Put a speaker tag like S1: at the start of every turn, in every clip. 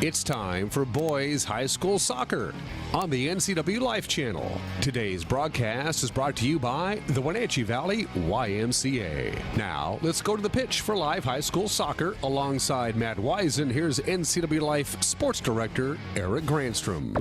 S1: It's time for boys high school soccer on the NCW Life Channel. Today's broadcast is brought to you by the Wenatchee Valley YMCA. Now, let's go to the pitch for live high school soccer. Alongside Matt Wisen, here's NCW Life Sports Director Eric Granstrom.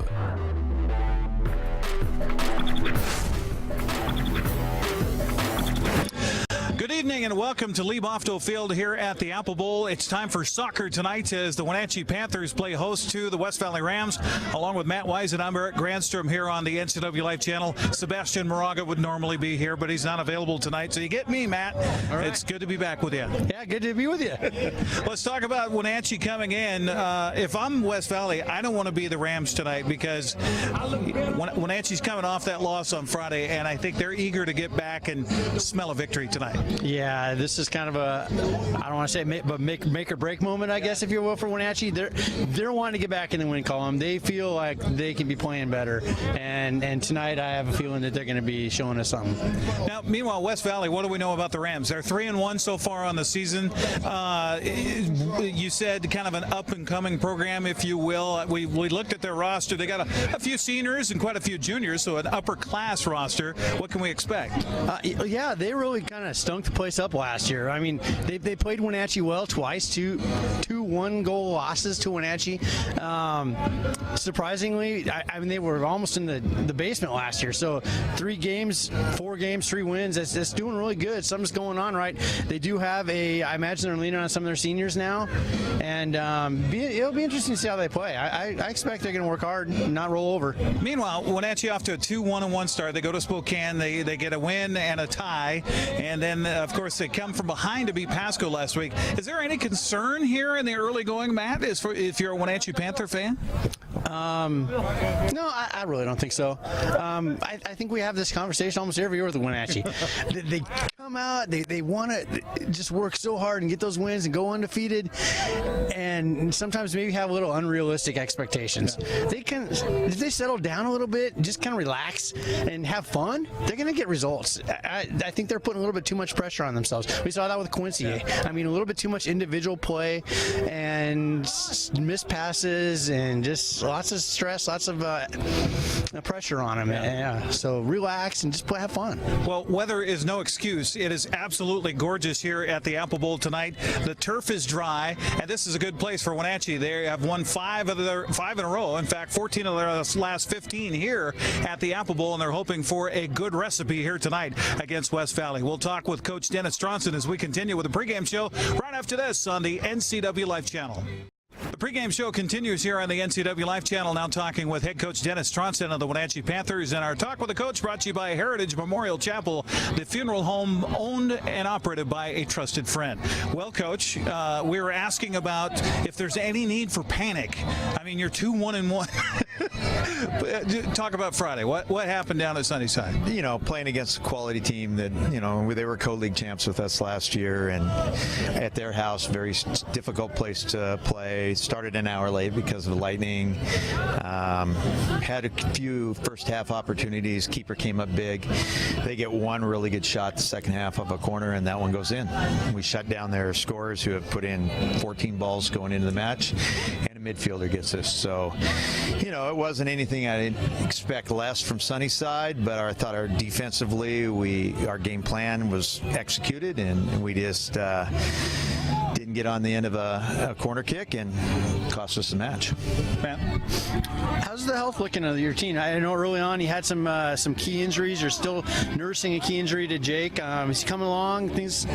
S2: Good evening and welcome to Lee Bofto Field here at the Apple Bowl. It's time for soccer tonight as the Wenatchee Panthers play host to the West Valley Rams. Along with Matt Wise and I'm Eric Granstrom here on the NCW Life Channel. Sebastian Moraga would normally be here, but he's not available tonight. So you get me, Matt. All right. It's good to be back with you.
S3: Yeah, good to be with you.
S2: Let's talk about Wenatchee coming in. If I'm West Valley, I don't want to be the Rams tonight because Wenatchee's coming off that loss on Friday, and I think they're eager to get back and smell a victory tonight.
S3: Yeah, this is kind of a, I don't want to say make or break moment, I guess, if you will, for Wenatchee. They're wanting to get back in the win column. They feel like they can be playing better, and tonight I have a feeling that they're going to be showing us something.
S2: Now, meanwhile, West Valley, what do we know about the Rams? They're 3-1 so far on the season. You said kind of an up-and-coming program, if you will. We looked at their roster. They got a few seniors and quite a few juniors, so an upper-class roster. What can we expect?
S3: Yeah, they really kind of stunk the place up last year. I mean, they played Wenatchee well twice, two one-goal losses to Wenatchee. Surprisingly, I mean, they were almost in the basement last year. So 4 games, 3 wins. That's doing really good. Something's going on right. They do have I imagine they're leaning on some of their seniors now, and it'll be interesting to see how they play. I expect they're going to work hard, not roll over.
S2: Meanwhile, Wenatchee off to a 2-1-1 start. They go to Spokane. They get a win and a tie, and then of course they come from behind to beat Pasco last week. Is there any concern here in the early going, Matt, if you're a Wenatchee Panther fan?
S3: No, I really don't think so. I think we have this conversation almost every year with Wenatchee. They come out, they want to just work so hard and get those wins and go undefeated, and sometimes maybe have a little unrealistic expectations. If they settle down a little bit, just kind of relax and have fun, they're going to get results. I think they're putting a little bit too much pressure on themselves. We saw that with Quincy. I mean, a little bit too much individual play and missed passes and just lots of stress, lots of pressure on them. Yeah. So relax and just have fun.
S2: Well, weather is no excuse. It is absolutely gorgeous here at the Apple Bowl tonight. The turf is dry, and this is a good place for Wenatchee. They have won 5 in a row. In fact, 14 of their last 15 here at the Apple Bowl, and they're hoping for a good recipe here tonight against West Valley. We'll talk with Coach Dennis Stronson as we continue with the pregame show right after this on the NCW Life Channel. The pregame show continues here on the NCW Life Channel, now talking with head coach Dennis Stronson of the Wenatchee Panthers. And our talk with the coach brought to you by Heritage Memorial Chapel, the funeral home owned and operated by a trusted friend. Well, Coach, we were asking about if there's any need for panic. I mean, you're 2-1-1. Talk about Friday. What happened down at Sunnyside?
S4: You know, playing against a quality team that, you know, they were co-league champs with us last year, and at their house, very difficult place to play. Started an hour late because of lightning. Had a few first half opportunities. Keeper came up big. They get one really good shot the second half of a corner, and that one goes in. We shut down their scorers who have put in 14 balls going into the match, and a midfielder gets this. So, you know, it wasn't anything I didn't expect less from Sunnyside, but I thought defensively our game plan was executed, and we just didn't get on the end of a corner kick and cost us the match.
S2: Matt?
S3: How's the health looking of your team? I know early on you had some key injuries. You're still nursing a key injury to Jake. Is he coming along? Things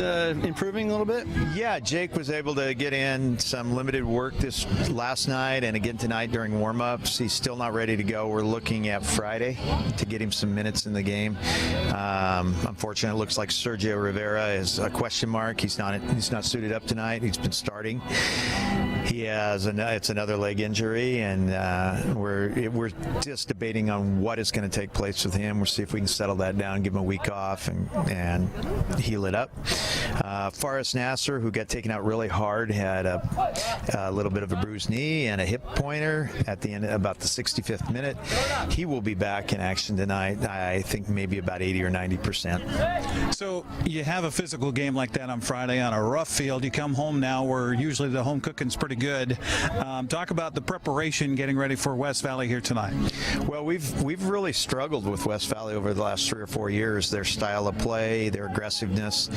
S3: improving a little bit?
S4: Yeah, Jake was able to get in some limited work this last night and again tonight during warm-ups. He's still not ready to go. We're looking at Friday to get him some minutes in the game. Unfortunately, it looks like Sergio Rivera is a question mark. He's not suited up tonight. He's been starting. He has it's another leg injury, and we're just debating on what is going to take place with him. We'll see if we can settle that down, give him a week off, and heal it up. Faris Nasser, who got taken out really hard, had a little bit of a bruised knee and a hip pointer at the end, about the 65th minute. He will be back in action tonight. I think maybe about 80 or 90%.
S2: So you have a physical game like that on Friday on a rough field. You come home now where usually the home cooking's pretty pretty good. Talk about the preparation getting ready for West Valley here tonight.
S4: Well, we've really struggled with West Valley over the last 3 or 4 years. Their style of play, their aggressiveness,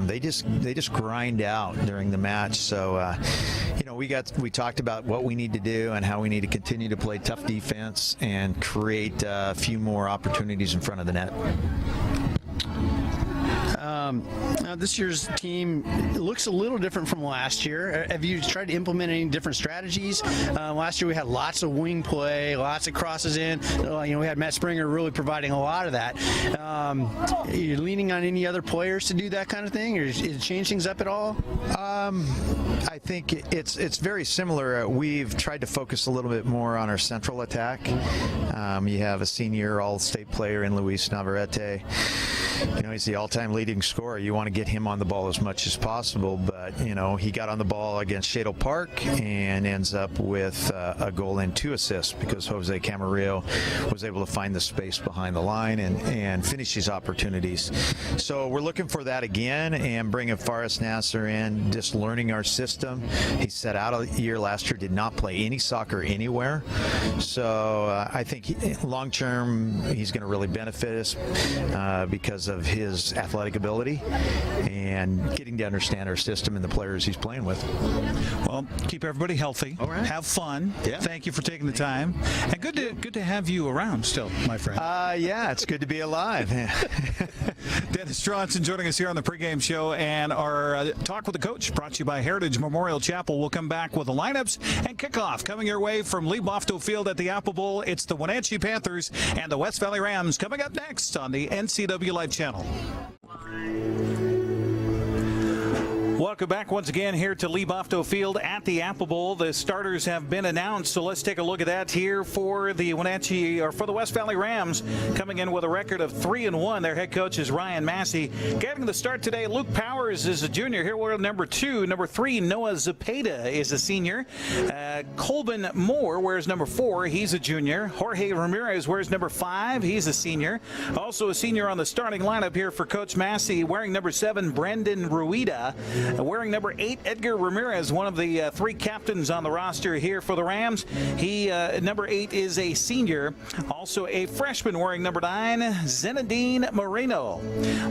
S4: they just grind out during the match. So, we talked about what we need to do and how we need to continue to play tough defense and create a few more opportunities in front of the net.
S3: Now this year's team looks a little different from last year. Have you tried to implement any different strategies? Last year we had lots of wing play, lots of crosses in. We had Matt Springer really providing a lot of that. Are you leaning on any other players to do that kind of thing, or is it change things up at all?
S4: I think it's very similar. We've tried to focus a little bit more on our central attack. You have a senior all-state player in Luis Navarrete. He's the all-time leading scorer. You want to get him on the ball as much as possible, but he got on the ball against Shadle Park and ends up with a goal and 2 assists because Jose Camarillo was able to find the space behind the line and finish his opportunities. So we're looking for that again and bringing Faris Nasser in, just learning our system. He set out a year last year, did not play any soccer anywhere. So I think long-term he's going to really benefit us because of his athletic ability and getting to understand our system and the players he's playing with.
S2: Well, keep everybody healthy.
S4: All right.
S2: Have fun.
S4: Yeah.
S2: Thank you for taking the time. And good to have you around still, my friend.
S4: Yeah, it's good to be alive.
S2: Dennis Johnson joining us here on the pregame show, and our talk with the coach brought to you by Heritage Memorial Chapel. We'll come back with the lineups and kickoff coming your way from Lee Bofto Field at the Apple Bowl. It's the Wenatchee Panthers and the West Valley Rams coming up next on the NCW Live Channel. Welcome back once again here to Lee Bofto Field at the Apple Bowl. The starters have been announced, so let's take a look at that here for the for the West Valley Rams, coming in with a record of 3-1. Their head coach is Ryan Massey. Getting the start today, Luke Powers is a junior. Here we're number 2. Number 3, Noah Zepeda is a senior. Colbin Moore wears number 4. He's a junior. Jorge Ramirez wears number 5. He's a senior. Also a senior on the starting lineup here for Coach Massey, wearing number 7, Brendan Ruida. Wearing number 8, Edgar Ramirez, one of the 3 captains on the roster here for the Rams. He, number 8, is a senior. Also a freshman wearing number 9, Zenedine Moreno.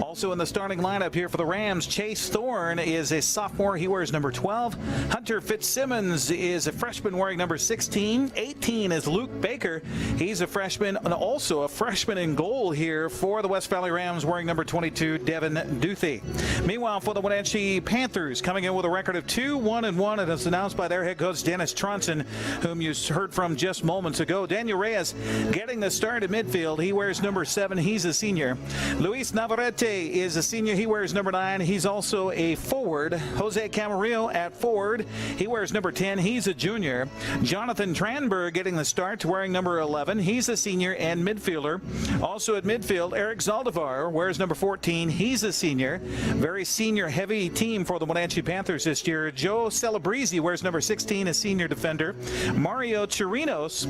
S2: Also in the starting lineup here for the Rams, Chase Thorne is a sophomore. He wears number 12. Hunter Fitzsimmons is a freshman wearing number 16. 18 is Luke Baker. He's a freshman, and also a freshman in goal here for the West Valley Rams wearing number 22, Devin Duthie. Meanwhile, for the Wenatchee Panthers, coming in with a record of 2-1-1, and it's announced by their head coach Dennis Tronson, whom you heard from just moments ago. Daniel Reyes getting the start at midfield. He wears number 7. He's a senior. Luis Navarrete is a senior. He wears number 9. He's also a forward. Jose Camarillo at forward. He wears number 10. He's a junior. Jonathan Tranberg getting the start, wearing number 11. He's a senior and midfielder. Also at midfield, Eric Zaldivar wears number 14. He's a senior. Very senior-heavy team for the Wenatchee Panthers this year. Joe Celebrezzi wears number 16, a senior defender. Mario Chirinos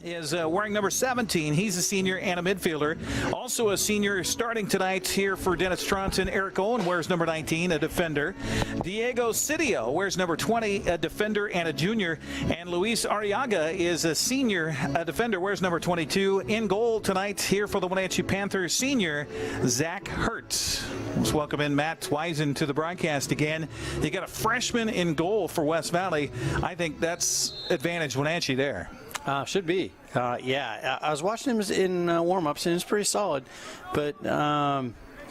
S2: is wearing number 17. He's a senior and a midfielder. Also a senior starting tonight here for Dennis Tronson. Eric Owen wears number 19, a defender. Diego Sidio wears number 20, a defender and a junior. And Luis Arriaga is a senior, a defender, wears number 22. In goal tonight here for the Wenatchee Panthers, senior Zach Hertz. Let's welcome in Matt Twisen to the broadcast again. You got a freshman in goal for West Valley. I think that's advantage Wenatchee there.
S3: Should be. Yeah, I was watching him in warm-ups, and it's pretty solid, but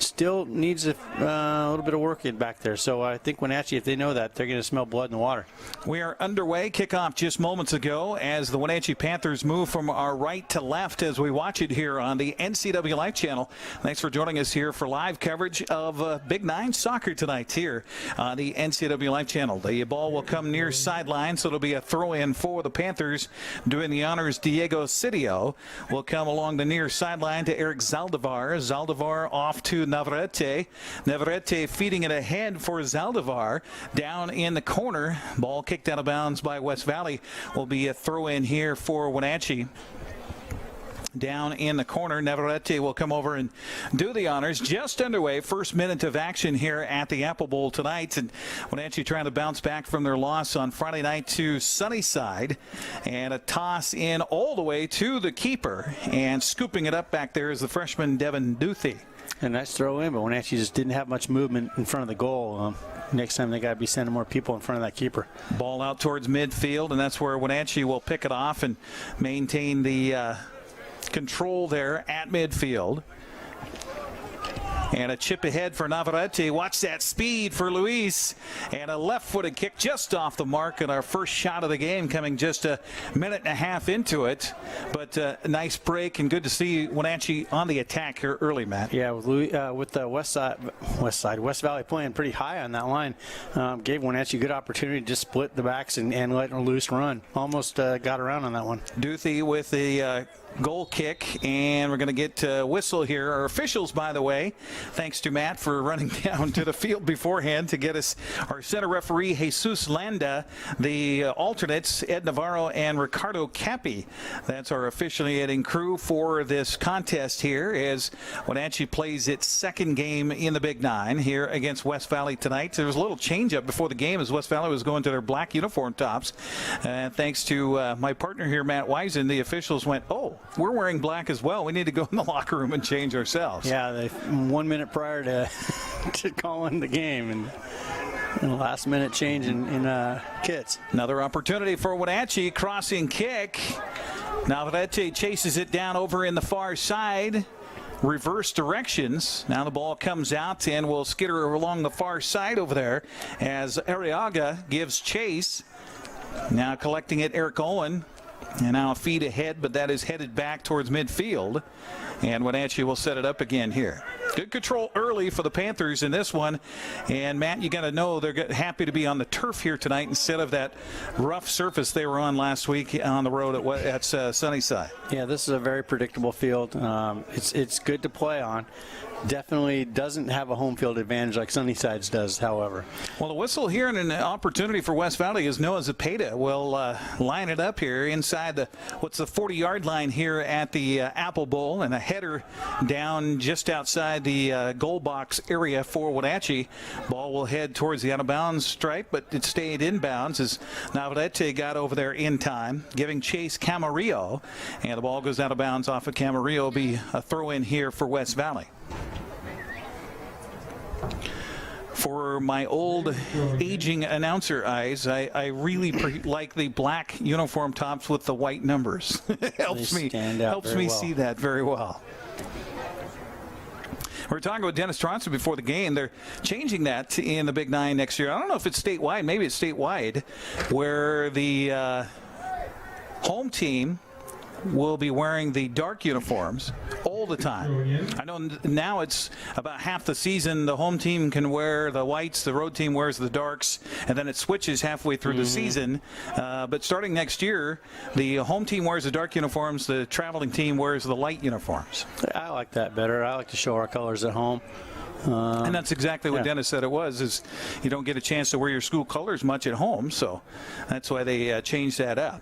S3: still needs a little bit of work in back there. So I think Wenatchee, if they know that, they're going to smell blood in the water.
S2: We are underway. Kickoff just moments ago as the Wenatchee Panthers move from our right to left as we watch it here on the NCW Live Channel. Thanks for joining us here for live coverage of Big 9 soccer tonight here on the NCW Live Channel. The ball will come near sideline, so it'll be a throw-in for the Panthers. Doing the honors, Diego Sidio will come along the near sideline to Eric Zaldivar. Zaldivar off to Navarrete. Navarrete feeding it ahead for Zaldivar. Down in the corner. Ball kicked out of bounds by West Valley. Will be a throw in here for Wenatchee. down in the corner. Navarrete will come over and do the honors. Just underway, first minute of action here at the Apple Bowl tonight. And Wenatchee trying to bounce back from their loss on Friday night to Sunnyside. And a toss in all the way to the keeper. And scooping it up back there is the freshman Devin Duthie.
S3: A nice throw in, but Wenatchee just didn't have much movement in front of the goal. Next time they got to be sending more people in front of that keeper.
S2: Ball out towards midfield, and that's where Wenatchee will pick it off and maintain the control there at midfield. And a chip ahead for Navarrete. Watch that speed for Luis. And a left-footed kick just off the mark. And our first shot of the game coming just a minute and a half into it. But a nice break, and good to see Wenatchee on the attack here early, Matt.
S3: Yeah, with the West Valley playing pretty high on that line, gave Wenatchee a good opportunity to just split the backs and let Luis run. Almost got around on that one.
S2: Duthie with the goal kick, and we're going to get a whistle here. Our officials, by the way, thanks to Matt for running down to the field beforehand to get us our center referee, Jesus Landa, the alternates, Ed Navarro and Ricardo Cappy. That's our officiating crew for this contest here as Wenatchee plays its second game in the Big Nine here against West Valley tonight. There was a little change-up before the game as West Valley was going to their black uniform tops. And thanks to my partner here, Matt Wisen, the officials went, oh, we're wearing black as well. We need to go in the locker room and change ourselves.
S3: Yeah, 1 minute prior to calling the game, and a last-minute change in kits.
S2: Another opportunity for Wenatchee, crossing kick. Navarrete chases it down over in the far side. Reverse directions. Now the ball comes out and will skitter along the far side over there as Arriaga gives chase. Now collecting it, Eric Owen. And now a feed ahead, but that is headed back towards midfield. And Wenatchee will set it up again here. Good control early for the Panthers in this one. And, Matt, you got to know they're happy to be on the turf here tonight instead of that rough surface they were on last week on the road at Sunnyside.
S3: Yeah, this is a very predictable field. It's good to play on. Definitely doesn't have a home field advantage like Sunnyside's does, however.
S2: Well, the whistle here and an opportunity for West Valley is Noah Zepeda will line it up here inside the 40-yard line here at the Apple Bowl, and a header down just outside the goal box area for Wenatchee. Ball will head towards the out-of-bounds stripe, but it stayed inbounds as Navarrete got over there in time, giving chase Camarillo, and the ball goes out of bounds off of Camarillo. Will be a throw-in here for West Valley. For my old aging announcer eyes, I really like the black uniform tops with the white numbers. It helps me see that very well. We were talking with Dennis Tronson before the game. They're changing that in the Big Nine next year. I don't know if it's statewide. Maybe it's statewide, where the home team will be wearing the dark uniforms all the time. I know now it's about half the season the home team can wear the whites, the road team wears the darks, and then it switches halfway through the season. But starting next year, the home team wears the dark uniforms, the traveling team wears the light uniforms.
S3: I like that better. I like to show our colors at home.
S2: And that's exactly what Dennis said it was, is you don't get a chance to wear your school colors much at home, so that's why they changed that up.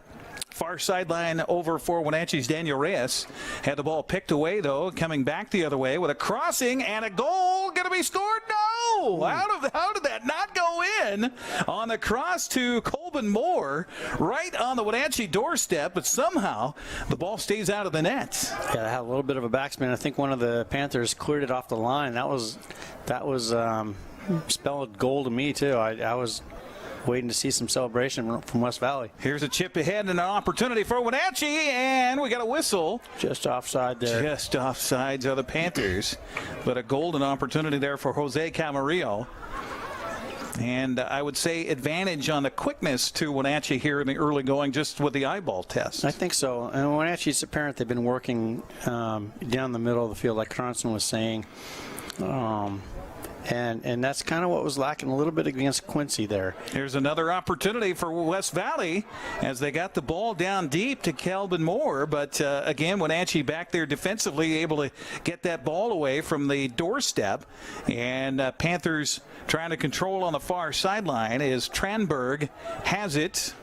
S2: Far sideline over for Wenatchee's Daniel Reyes. Had the ball picked away, though, coming back the other way with a crossing and a goal. Going to be scored? No! How did that not go in on the cross to Colbin Moore right on the Wenatchee doorstep, but somehow the ball stays out of the net.
S3: Yeah, I had a little bit of a backspin. I think one of the Panthers cleared it off the line. That was spelled goal to me, too. I was waiting to see some celebration from West Valley.
S2: Here's a chip ahead and an opportunity for Wenatchee, and we got a whistle.
S3: Just offside there.
S2: Just offsides are the Panthers, but a golden opportunity there for Jose Camarillo. And I would say advantage on the quickness to Wenatchee here in the early going, just with the eyeball test.
S3: I think so. And Wenatchee's apparent they've been working down the middle of the field, like Cronson was saying. And that's kind of what was lacking a little bit against Quincy there.
S2: Here's another opportunity for West Valley as they got the ball down deep to Calvin Moore. But again, Wenatchee back there defensively able to get that ball away from the doorstep. And Panthers trying to control on the far sideline as Tranberg has it.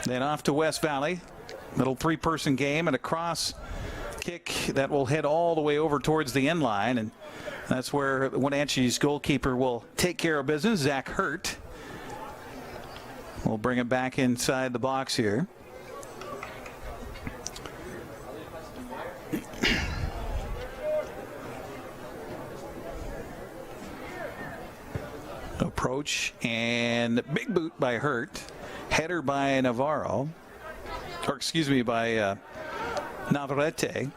S2: Then off to West Valley. Little three-person game and a cross kick that will head all the way over towards the end line, and that's where Wenatchee's goalkeeper will take care of business. Zach Hurt will bring it back inside the box here. Approach and big boot by Hurt. Header by Navarro. Or excuse me, by Navarrete.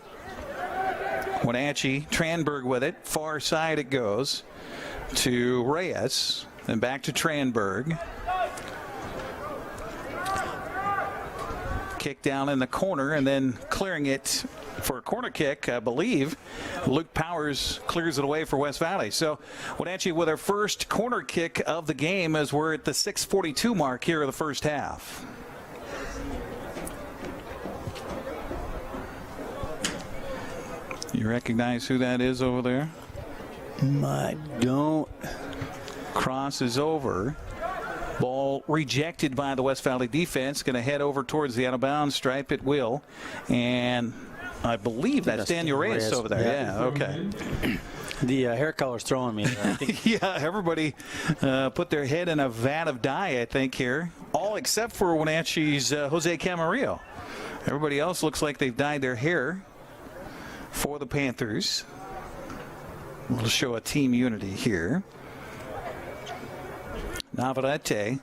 S2: Wenatchee, Tranberg with it. Far side it goes to Reyes. Then back to Tranberg. Kick down in the corner and then clearing it for a corner kick, I believe. Luke Powers clears it away for West Valley. So Wenatchee with their first corner kick of the game as we're at the 6:42 mark here of the first half. You recognize who that is over there?
S3: I don't.
S2: Cross is over. Ball rejected by the West Valley defense. Going to head over towards the out-of-bounds stripe. It will. And I believe that's Daniel Reyes over there. Yeah, okay.
S3: The hair color's throwing me there, I think.
S2: Yeah, everybody put their head in a vat of dye, I think, here. All except for Wenatchee's Jose Camarillo. Everybody else looks like they've dyed their hair for the Panthers. We'll show a team unity here. Navarrete.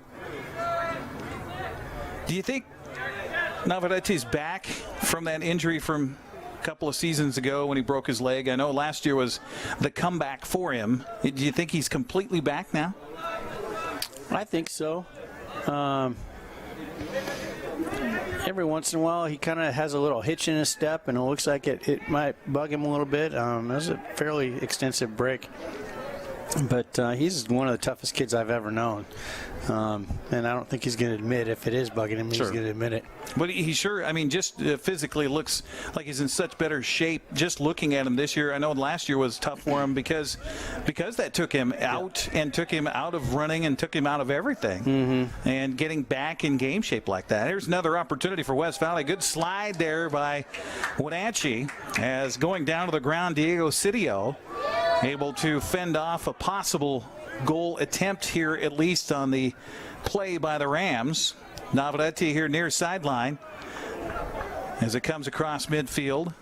S2: Do you think Navarrete's back from that injury from a couple of seasons ago when he broke his leg? I know last year was the comeback for him. Do you think he's completely back now?
S3: I think so. Every once in a while, he kind of has a little hitch in his step, and it looks like it might bug him a little bit. It was a fairly extensive break. But he's one of the toughest kids I've ever known. And I don't think he's going to admit if it is bugging him. Sure. He's going to admit it.
S2: But he sure, I mean, just physically looks like he's in such better shape just looking at him this year. I know last year was tough for him because that took him out and took him out of running and took him out of everything. Mm-hmm. And getting back in game shape like that. Here's another opportunity for West Valley. Good slide there by Wenatchee as going down to the ground, Diego Sidio able to fend off a possible goal attempt here, at least on the play by the Rams. Navarrete here near sideline as it comes across midfield.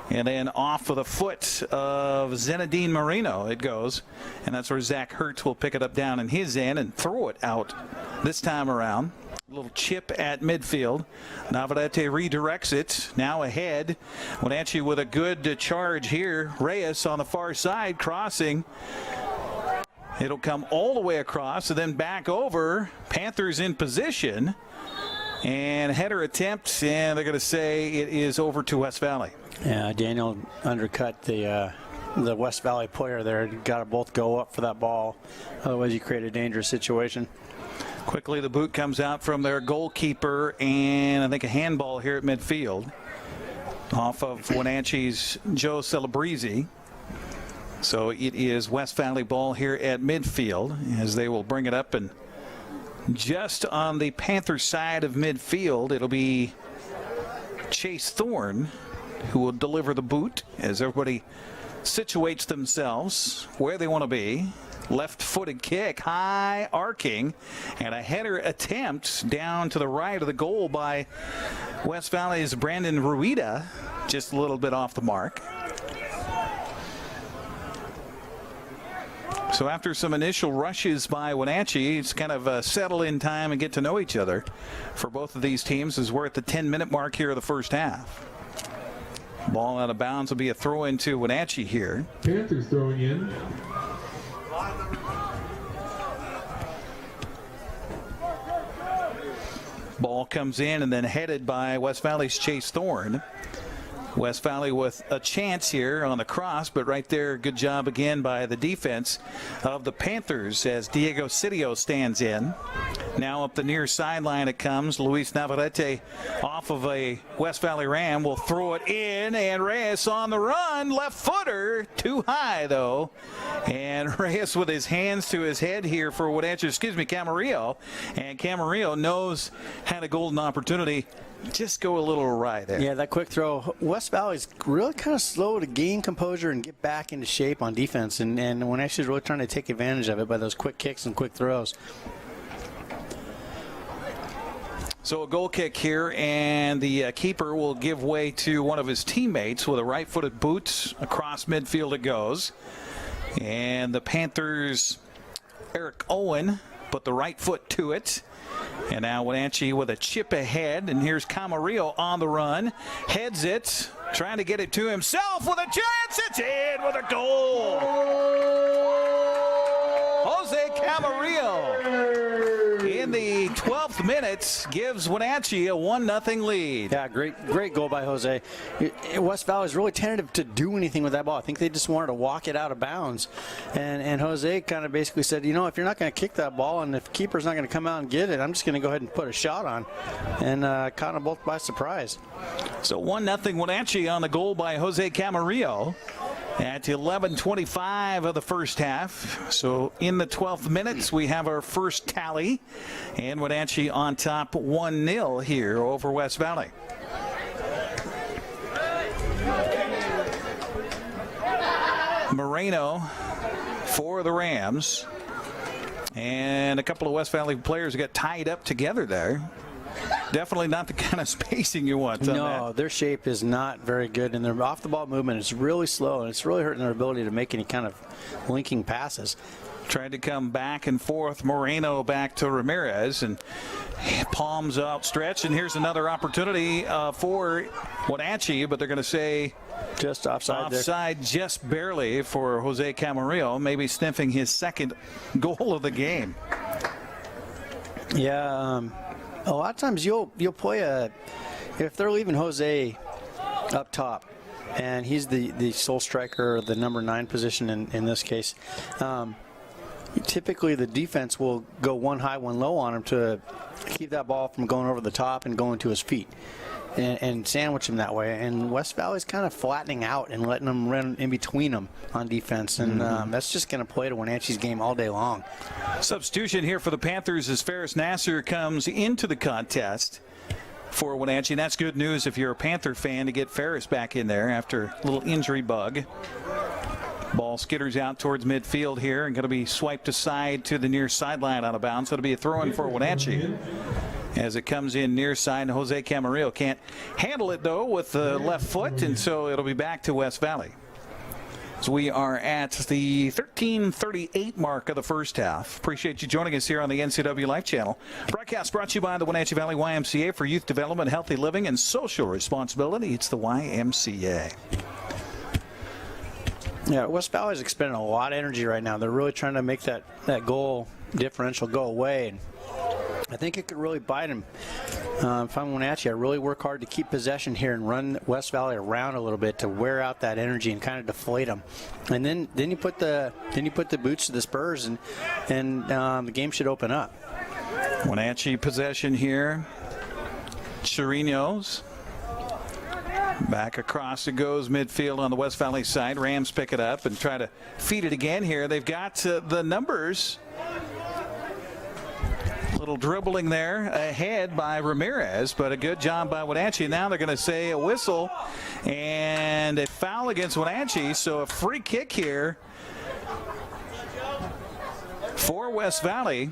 S2: And then off with a foot of Zenedine Marino it goes. And that's where Zach Hertz will pick it up down in his end and throw it out this time around. A little chip at midfield. Navarrete redirects it. Now ahead. Wenatchee with a good charge here. Reyes on the far side crossing. It'll come all the way across and then back over. Panthers in position. And header attempt, and they're going to say it is over to West Valley.
S3: Yeah, Daniel undercut the West Valley player there. Got to both go up for that ball. Otherwise, you create a dangerous situation.
S2: Quickly, the boot comes out from their goalkeeper, and I think a handball here at midfield off of Wenatchee's Joe Celebrezzi. So it is West Valley ball here at midfield as they will bring it up, and just on the Panther side of midfield, it'll be Chase Thorne who will deliver the boot as everybody situates themselves where they want to be. Left-footed kick, high arcing, and a header attempt down to the right of the goal by West Valley's Brandon Ruida, just a little bit off the mark. So after some initial rushes by Wenatchee, it's kind of a settle in time and get to know each other for both of these teams as we're at the 10-minute mark here of the first half. Ball out of bounds will be a throw into Wenatchee here.
S5: Panthers throwing in.
S2: Ball comes in and then headed by West Valley's Chase Thorne. West Valley with a chance here on the cross, but right there, good job again by the defense of the Panthers as Diego Sidio stands in. Now up the near sideline it comes. Luis Navarrete off of a West Valley Ram will throw it in, and Reyes on the run. Left footer, too high though. And Reyes with his hands to his head here for Camarillo. And Camarillo knows had a golden opportunity. Just go a little awry there.
S3: Yeah, that quick throw. West Valley's really kind of slow to gain composure and get back into shape on defense. And Wenatchee's really trying to take advantage of it by those quick kicks and quick throws.
S2: So a goal kick here, and the keeper will give way to one of his teammates with a right-footed boot. Across midfield it goes. And the Panthers' Eric Owen put the right foot to it. And now Wenatchee with a chip ahead, and here's Camarillo on the run. Heads it, trying to get it to himself with a chance. It's in with a goal. Jose Camarillo in the 12th minute gives Wenatchee a 1-0 lead.
S3: Yeah, great goal by Jose. West Valley was really tentative to do anything with that ball. I think they just wanted to walk it out of bounds. And Jose kind of basically said, you know, if you're not going to kick that ball and if the keeper's not going to come out and get it, I'm just going to go ahead and put a shot on. And caught them both by surprise.
S2: So 1-0 Wenatchee on the goal by Jose Camarillo at 11:25 of the first half. So in the 12th minutes, we have our first tally, and Wenatchee on top 1-0 here over West Valley. Moreno for the Rams, and a couple of West Valley players got tied up together there. Definitely not the kind of spacing you want.
S3: No, their shape is not very good, and their off-the-ball movement is really slow, and it's really hurting their ability to make any kind of linking passes.
S2: Tried to come back and forth. Moreno back to Ramirez, and palms outstretched. And here's another opportunity for Wenatchee, but they're going to say
S3: just offside
S2: there. Just barely for Jose Camarillo, maybe sniffing his second goal of the game.
S3: Yeah, a lot of times you'll play if they're leaving Jose up top, and he's the sole striker, the number 9 position in this case. Typically the defense will go one high, one low on him to keep that ball from going over the top and going to his feet and sandwich him that way. And West Valley's kind of flattening out and letting them run in between them on defense. And that's just going to play to Wenatchee's game all day long.
S2: Substitution here for the Panthers as Ferris Nasser comes into the contest for Wenatchee. And that's good news if you're a Panther fan to get Ferris back in there after a little injury bug. Ball skitters out towards midfield here and going to be swiped aside to the near sideline out of bounds. So it'll be a throw in for Wenatchee as it comes in near side. Jose Camarillo can't handle it though with the left foot, and so it'll be back to West Valley. So we are at the 13:38 mark of the first half. Appreciate you joining us here on the NCW Life Channel. Broadcast brought to you by the Wenatchee Valley YMCA for youth development, healthy living, and social responsibility. It's the YMCA.
S3: Yeah, West Valley's expending a lot of energy right now. They're really trying to make that goal differential go away. And I think it could really bite them. If I'm Wenatchee, I really work hard to keep possession here and run West Valley around a little bit to wear out that energy and kind of deflate them. And then you put the boots to the spurs, and the game should open up.
S2: Wenatchee possession here. Chirinos. Back across it goes midfield on the West Valley side. Rams pick it up and try to feed it again here. They've got the numbers. A little dribbling there ahead by Ramirez, but a good job by Wenatchee. Now they're going to say a whistle and a foul against Wenatchee. So a free kick here for West Valley.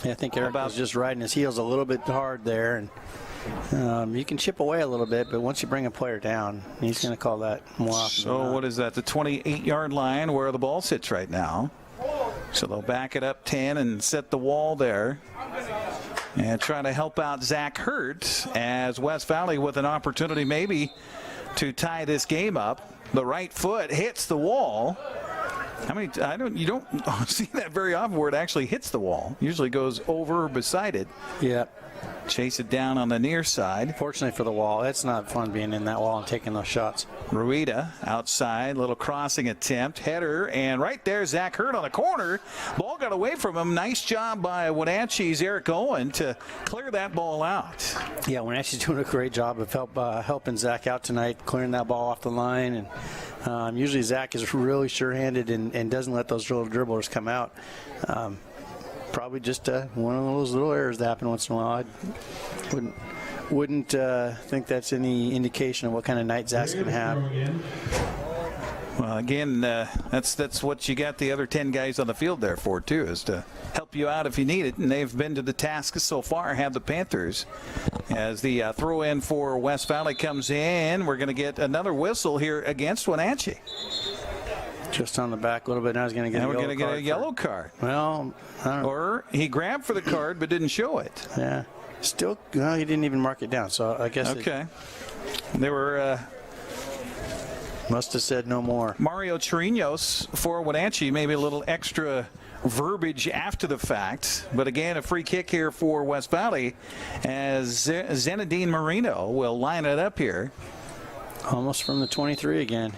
S3: Yeah, I think Eric was just riding his heels a little bit hard there, and you can chip away a little bit, but once you bring a player down, he's going to call that more often.
S2: So what is that? The 28-yard line where the ball sits right now. So they'll back it up 10 and set the wall there and try to help out Zach Hurt as West Valley with an opportunity maybe to tie this game up. The right foot hits the wall You don't see that very often where it actually hits the wall. Usually goes over or beside it.
S3: Yeah.
S2: Chase it down on the near side.
S3: Fortunately for the wall, it's not fun being in that wall and taking those shots.
S2: Rueda outside, little crossing attempt, header, and right there, Zach Hurd on the corner. Ball got away from him. Nice job by Wenatchee's Eric Owen to clear that ball out.
S3: Yeah, Wenatchee's doing a great job of helping Zach out tonight, clearing that ball off the line. And usually Zach is really sure-handed and doesn't let those little dribblers come out. Probably just one of those little errors that happen once in a while. I wouldn't think that's any indication of what kind of night Zach's going to have.
S2: Well, again, that's what you got the other 10 guys on the field there for, too, is to help you out if you need it. And they've been to the task so far, have the Panthers. As the throw in for West Valley comes in, we're going to get another whistle here against Wenatchee.
S3: Just on the back a little bit. Now he's going to get
S2: we're going to get a yellow card.
S3: Well, I don't know.
S2: Or he grabbed for the card but didn't show it.
S3: Yeah. Still, no, he didn't even mark it down. So I guess.
S2: Okay. They were.
S3: Must have said no more.
S2: Mario Chirinos for Wenatchee, maybe a little extra verbiage after the fact. But again, a free kick here for West Valley as Zenadine Marino will line it up here.
S3: Almost from the 23 again.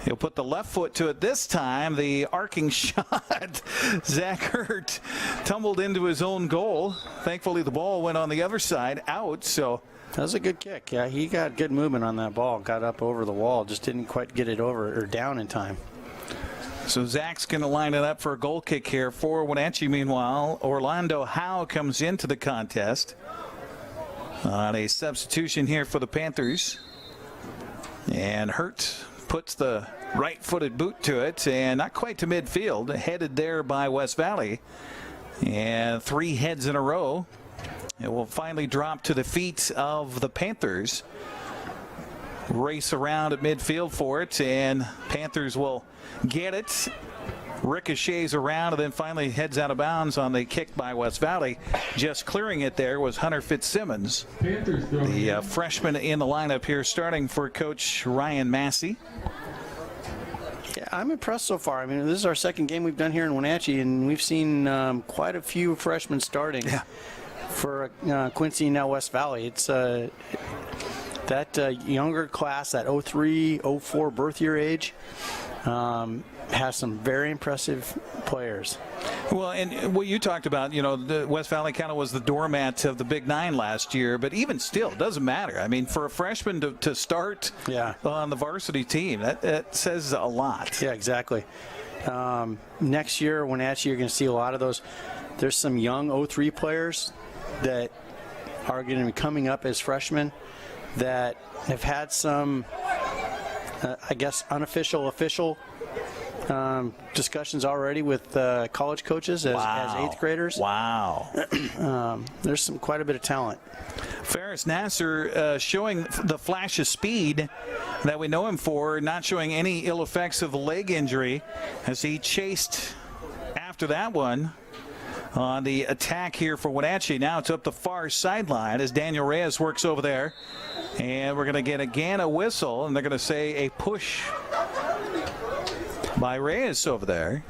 S2: He'll put the left foot to it this time. The arcing shot. Zach Hurt tumbled into his own goal. Thankfully, the ball went on the other side out. So
S3: that was a good kick. Yeah, he got good movement on that ball. Got up over the wall. Just didn't quite get it over or down in time.
S2: So Zach's going to line it up for a goal kick here for Wenatchee. Meanwhile, Orlando Howe comes into the contest on a substitution here for the Panthers. And Hurt puts the right-footed boot to it, and not quite to midfield, headed there by West Valley. And 3 heads in a row. It will finally drop to the feet of the Panthers. Race around at midfield for it, and Panthers will get it. Ricochets around and then finally heads out of bounds on the kick by West Valley. Just clearing it there was Hunter Fitzsimmons, the freshman in the lineup here, starting for Coach Ryan Massey.
S3: Yeah, I'm impressed so far. I mean, this is our second game we've done here in Wenatchee, and we've seen quite a few freshmen starting for Quincy, now West Valley. It's that younger class, that 03, 04 birth year age, has some very impressive players.
S2: Well, and what you talked about, the West Valley kind of was the doormat of the Big Nine last year, but even still, it doesn't matter. I mean, for a freshman to start on the varsity team, that says a lot.
S3: Yeah, exactly. Next year, Wenatchee, you're going to see a lot of those. There's some young 03 players that are going to be coming up as freshmen that have had some, I guess, official discussions already with college coaches as 8th graders.
S2: Wow.
S3: There's quite a bit of talent.
S2: Faris Nasser showing the flash of speed that we know him for, not showing any ill effects of the leg injury as he chased after that one. On the attack here for Wenatchee. Now it's up the far sideline as Daniel Reyes works over there. And we're going to get again a whistle, and they're going to say a push by Reyes over there.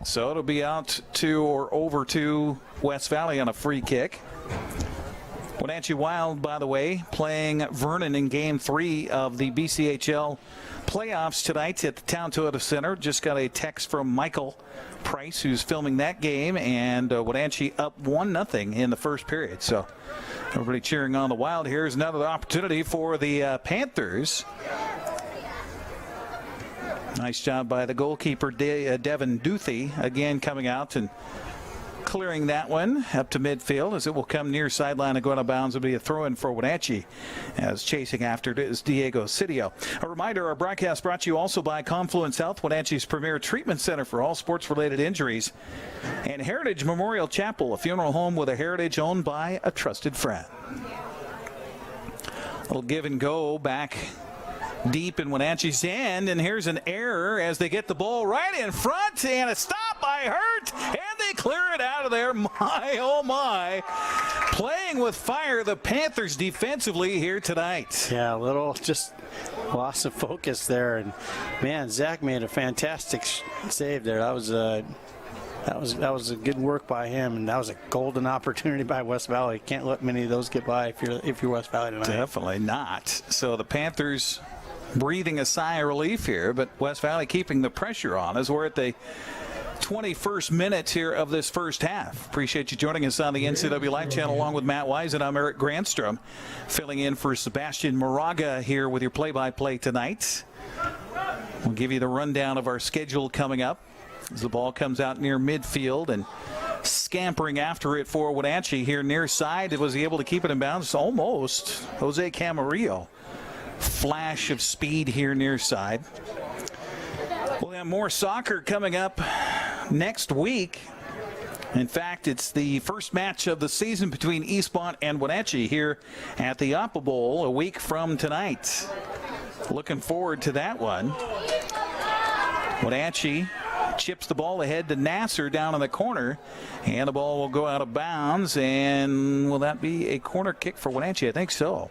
S2: So it'll be out to or over to West Valley on a free kick. Wenatchee Wild, by the way, playing Vernon in Game 3 of the BCHL playoffs tonight at the Town Toyota Center. Just got a text from Michael Price, who's filming that game, and Wenatchee up 1-0 in the first period. So everybody cheering on the Wild. Here's another opportunity for the Panthers. Nice job by the goalkeeper, Devin Duthie, again coming out and clearing that one up to midfield as it will come near sideline and go out of bounds. It'll be a throw in for Wenatchee as chasing after it is Diego Sidio. A reminder, our broadcast brought to you also by Confluence Health, Wenatchee's premier treatment center for all sports-related injuries, and Heritage Memorial Chapel, a funeral home with a heritage owned by a trusted friend. A little give and go back deep in Wenatchee's end, and here's an error as they get the ball right in front, and a stop by Hurt, and they clear it out of there. My, oh my. Playing with fire, the Panthers defensively here tonight.
S3: Yeah, a little just loss of focus there. And man, Zach made a fantastic save there. That was a good work by him, and that was a golden opportunity by West Valley. Can't let many of those get by if you're West Valley tonight.
S2: Definitely not. So the Panthers breathing a sigh of relief here, but West Valley keeping the pressure on as we're at the 21st minute here of this first half. Appreciate you joining us on the NCW Live Channel along with Matt Wise, and I'm Eric Grandstrom, filling in for Sebastian Moraga here with your play-by-play tonight. We'll give you the rundown of our schedule coming up as the ball comes out near midfield, and scampering after it for Wenatchee here near side. Was he able to keep it in bounds? Almost. Jose Camarillo. Flash of speed here near side. We'll have more soccer coming up next week. In fact, it's the first match of the season between Eastmont and Wenatchee here at the Apple Bowl a week from tonight. Looking forward to that one. Wenatchee chips the ball ahead to Nasser down in the corner, and the ball will go out of bounds. And will that be a corner kick for Wenatchee? I think so.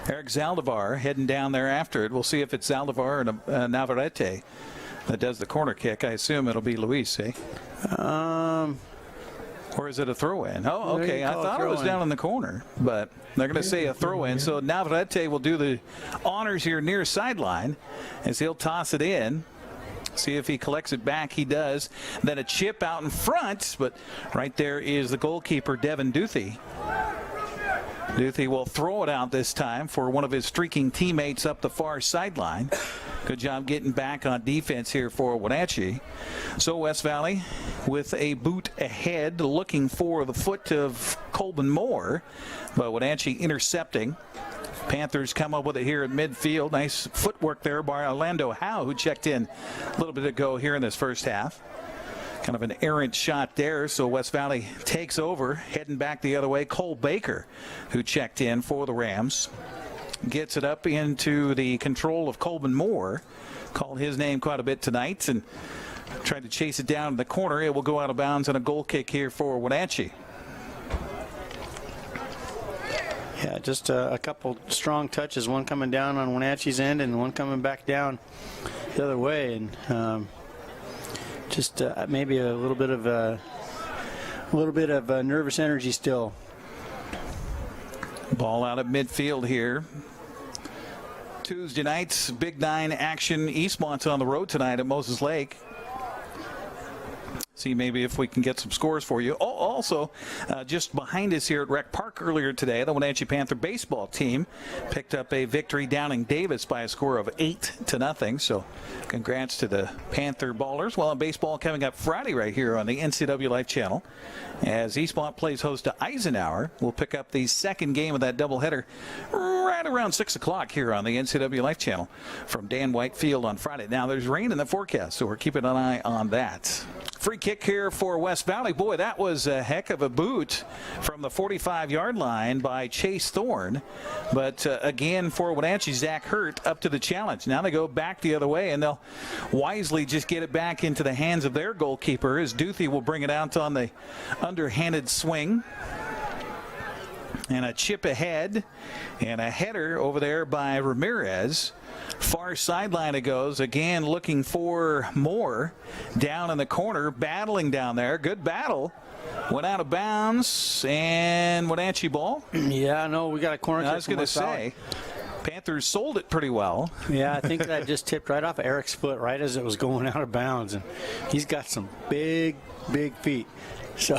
S2: Eric Zaldivar heading down there after it. We'll see if it's Zaldivar and Navarrete that does the corner kick. I assume it'll be Luis, eh? Or is it a throw-in? Oh, okay. I thought it was down in the corner, but they're going to say a throw-in. So Navarrete will do the honors here near sideline as he'll toss it in. See if he collects it back. He does. Then a chip out in front, but right there is the goalkeeper, Devin Duthie. Duthie will throw it out this time for one of his streaking teammates up the far sideline. Good job getting back on defense here for Wenatchee. So West Valley with a boot ahead, looking for the foot of Colbin Moore, but Wenatchee intercepting. Panthers come up with it here at midfield. Nice footwork there by Orlando Howe, who checked in a little bit ago here in this first half. Kind of an errant shot there, so West Valley takes over, heading back the other way. Cole Baker, who checked in for the Rams, gets it up into the control of Colbin Moore. Called his name quite a bit tonight and tried to chase it down in the corner. It will go out of bounds and a goal kick here for Wenatchee.
S3: Yeah, just a couple strong touches, one coming down on Wenatchee's end and one coming back down the other way, and just maybe a little bit of nervous energy still.
S2: Ball out at midfield here. Tuesday night's Big Nine action. Eastmont's on the road tonight at Moses Lake. See maybe if we can get some scores for you. Also, just behind us here at Rec Park earlier today, the Wenatchee Panther baseball team picked up a victory down in Davis by a score of 8-0. So congrats to the Panther ballers. Well, baseball coming up Friday right here on the NCW Life Channel. As Eastmont plays host to Eisenhower, we'll pick up the second game of that doubleheader right around 6 o'clock here on the NCW Life Channel from Dan White Field on Friday. Now, there's rain in the forecast, so we're keeping an eye on that. Free kick here for West Valley. Boy, that was a heck of a boot from the 45-yard line by Chase Thorne. But again, for Wenatchee, Zach Hurt up to the challenge. Now they go back the other way, and they'll wisely just get it back into the hands of their goalkeeper as Duthie will bring it out on the underhanded swing. And a chip ahead and a header over there by Ramirez. Far sideline it goes. Again, looking for Moore down in the corner, battling down there. Good battle. Went out of bounds, and Wenatchee ball.
S3: Yeah, no, we got a corner kick.
S2: I was going to say, Panthers sold it pretty well.
S3: Yeah, I think that just tipped right off of Eric's foot right as it was going out of bounds. And he's got some big feet. So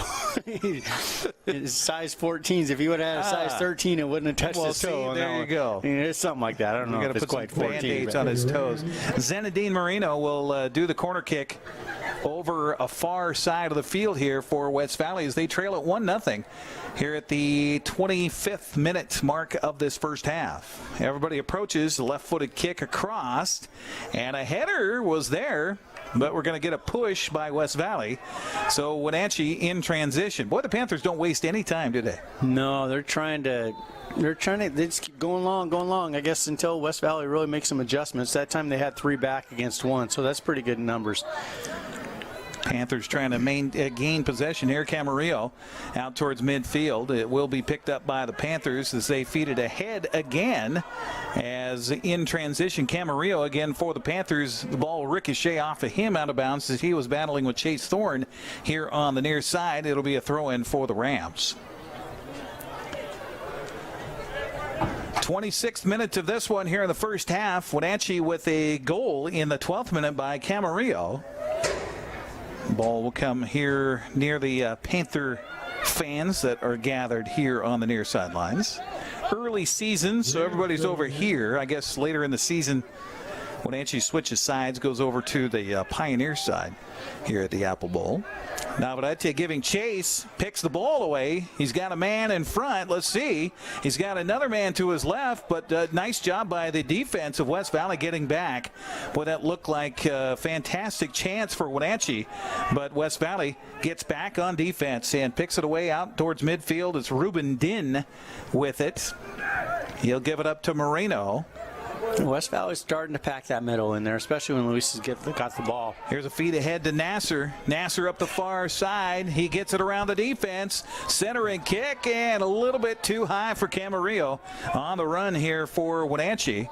S3: his size 14s. If he would have had a size 13, it wouldn't have touched his toe.
S2: There you go.
S3: It's something like that. I don't know if it's quite 14.
S2: Band-aids on his toes. Zenedine Marino will do the corner kick over a far side of the field here for West Valley as they trail at 1-0 here at the 25th minute mark of this first half. Everybody approaches, the left-footed kick across, and a header was there. But we're going to get a push by West Valley. So Wenatchee in transition. Boy, the Panthers don't waste any time, do they?
S3: No, they just keep going along, I guess, until West Valley really makes some adjustments. That time they had 3 back against 1, so that's pretty good numbers.
S2: Panthers trying to gain possession here. Camarillo out towards midfield. It will be picked up by the Panthers as they feed it ahead again. As in transition, Camarillo again for the Panthers. The ball will ricochet off of him out of bounds as he was battling with Chase Thorne here on the near side. It'll be a throw-in for the Rams. 26th minute of this one here in the first half. Wenatchee with a goal in the 12th minute by Camarillo. Ball will come here near the Panther fans that are gathered here on the near sidelines. Early season, so everybody's over here. I guess later in the season, Wenatchee switches sides, goes over to the Pioneer side here at the Apple Bowl. Navarrete giving chase, picks the ball away. He's got a man in front. Let's see. He's got another man to his left, but nice job by the defense of West Valley getting back. Boy, that looked like a fantastic chance for Wenatchee, but West Valley gets back on defense and picks it away out towards midfield. It's Ruben Din with it. He'll give it up to Moreno.
S3: West Valley's starting to pack that middle in there, especially when Luis has got the ball.
S2: Here's a feed ahead to Nasser. Nasser up the far side. He gets it around the defense. Centering kick, and a little bit too high for Camarillo on the run here for Wenatchee.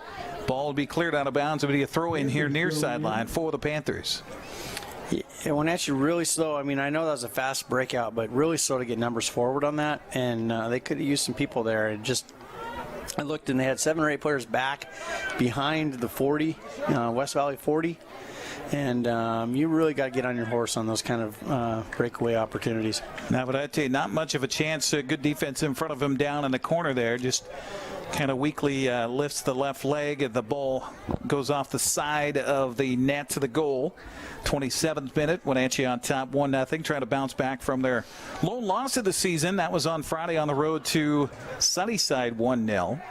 S2: Ball will be cleared out of bounds. It'll be a throw in here near sideline for the Panthers.
S3: Yeah, Wenatchee really slow. I mean, I know that was a fast breakout, but really slow to get numbers forward on that. And they could have used some people there. And just I looked, and they had 7 or 8 players back behind the 40, West Valley 40. And you really got to get on your horse on those kind of breakaway opportunities.
S2: Now, but I'd say not much of a chance. Good defense in front of him down in the corner there. Just kind of weakly lifts the left leg, and the ball goes off the side of the net to the goal. 27th minute, Wenatchee on top 1-0, trying to bounce back from their lone loss of the season. That was on Friday on the road to Sunnyside 1-0.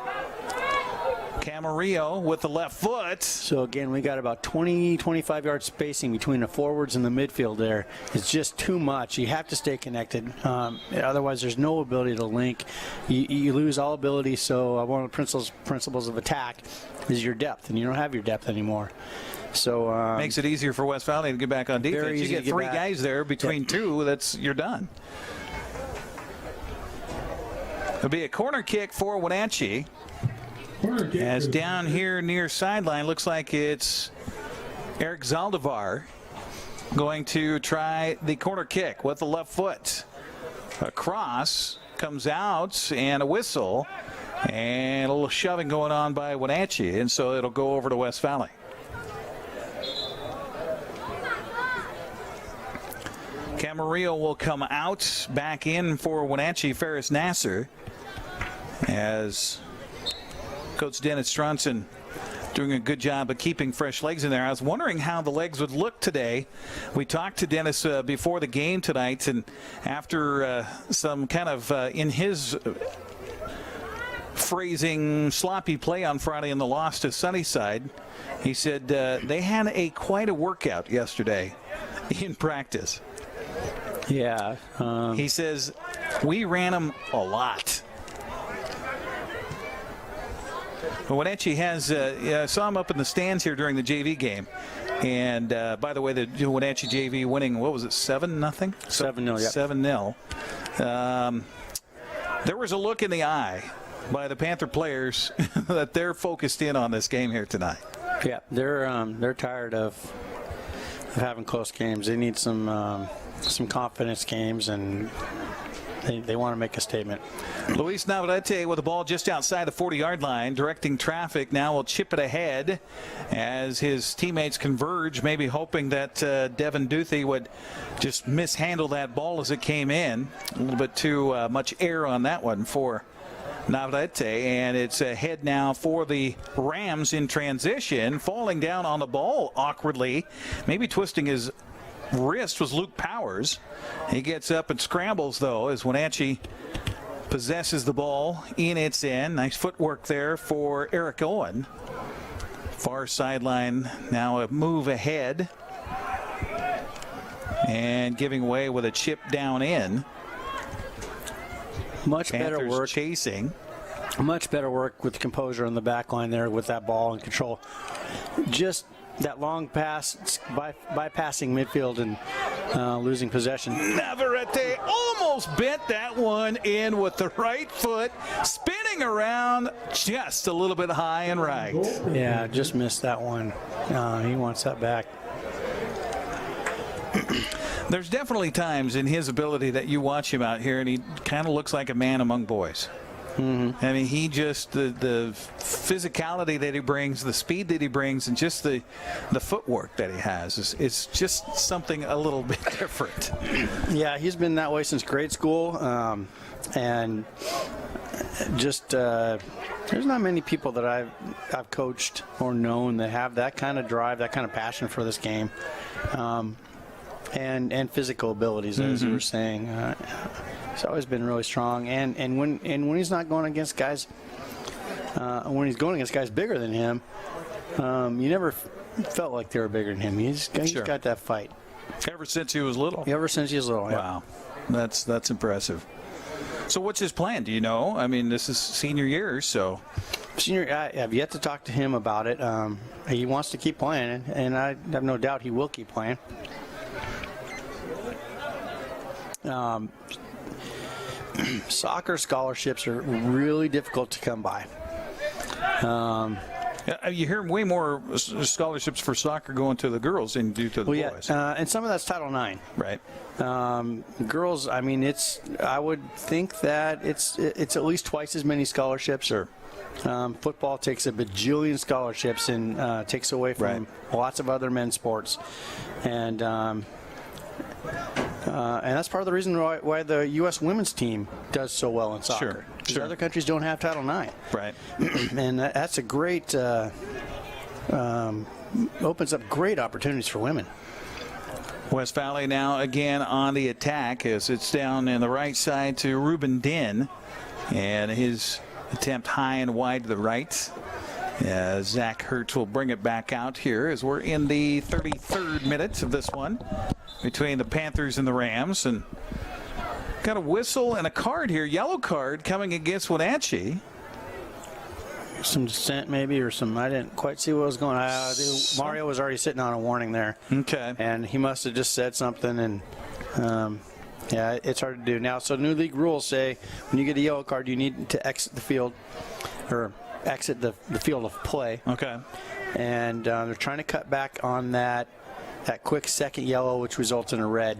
S2: Camarillo with the left foot.
S3: So again, we got about 20-25 yard spacing between the forwards and the midfield there. It's just too much. You have to stay connected. Otherwise, there's no ability to link. You lose all ability. So one of the principles of attack is your depth, and you don't have your depth anymore. So
S2: makes it easier for West Valley to get back on defense. You get 3 guys there between 2. You're done. It'll be a corner kick for Wenatchee. As down here near sideline, looks like it's Eric Zaldivar going to try the corner kick with the left foot. A cross comes out and a whistle, and a little shoving going on by Wenatchee, and so it'll go over to West Valley. Camarillo will come out, back in for Wenatchee, Ferris Nasser, as Coach Dennis Stronson doing a good job of keeping fresh legs in there. I was wondering how the legs would look today. We talked to Dennis before the game tonight, and after some kind of, in his phrasing, sloppy play on Friday in the loss to Sunnyside, he said they had quite a workout yesterday in practice.
S3: Yeah.
S2: He says, we ran them a lot. Wenatchee has, I saw him up in the stands here during the JV game. And by the way, the Wenatchee JV winning, what was it, 7-0?
S3: 7-0, yeah.
S2: 7-0. There was a look in the eye by the Panther players that they're focused in on this game here tonight.
S3: Yeah, they're tired of having close games. They need some confidence games, and they want to make a statement.
S2: Luis Navarrete with the ball just outside the 40-yard line, directing traffic. Now will chip it ahead as his teammates converge, maybe hoping that Devin Duthie would just mishandle that ball as it came in. A little bit too much air on that one for Navarrete, and it's ahead now for the Rams in transition. Falling down on the ball awkwardly, maybe twisting his wrist, was Luke Powers. He gets up and scrambles, though, as Wenatchee possesses the ball in its end. Nice footwork there for Eric Owen. Far sideline now a move ahead and giving way with a chip down in.
S3: Much
S2: Panthers
S3: better work
S2: chasing.
S3: Much better work with composure on the back line there with that ball and control. Just that long pass, bypassing midfield and losing possession.
S2: Navarrete almost bent that one in with the right foot, spinning around just a little bit high and right.
S3: Yeah, just missed that one. He wants that back.
S2: There's definitely times in his ability that you watch him out here, and he kind of looks like a man among boys. Mm-hmm. I mean, he just, the physicality that he brings, the speed that he brings, and just the footwork that he has is just something a little bit different.
S3: Yeah, he's been that way since grade school, and just there's not many people that I've coached or known that have that kind of drive, that kind of passion for this game, and physical abilities, as you were saying. He's always been really strong, and when he's not going against guys, when he's going against guys bigger than him, you never felt like they were bigger than him. He's got that fight.
S2: Ever since he was little.
S3: Ever since he was little. Yeah.
S2: Wow, that's impressive. So what's his plan? Do you know? I mean, this is senior year, so.
S3: I have yet to talk to him about it. He wants to keep playing, and I have no doubt he will keep playing. Soccer scholarships are really difficult to come by.
S2: You hear way more scholarships for soccer going to the girls than do to the boys.
S3: And some of that's Title IX.
S2: Right.
S3: Girls, I mean, I would think that it's at least twice as many scholarships.
S2: Sure.
S3: Football takes a bajillion scholarships and takes away from lots of other men's sports. And that's part of the reason why the U.S. women's team does so well in soccer. Sure. Other countries don't have Title IX.
S2: Right.
S3: And that's a great, opens up great opportunities for women.
S2: West Valley now again on the attack as it's down in the right side to Ruben Den. And his attempt high and wide to the right. Zach Hertz will bring it back out here as we're in the 33rd minute of this one between the Panthers and the Rams. And got a whistle and a card here, yellow card coming against Wenatchee.
S3: Some dissent maybe, or some, I didn't quite see what was going on. Mario was already sitting on a warning there.
S2: Okay.
S3: And he must have just said something, and yeah, it's hard to do. Now, so new league rules say when you get a yellow card, you need to exit the field, or exit the field of play.
S2: Okay.
S3: And they're trying to cut back on that quick second yellow, which results in a red.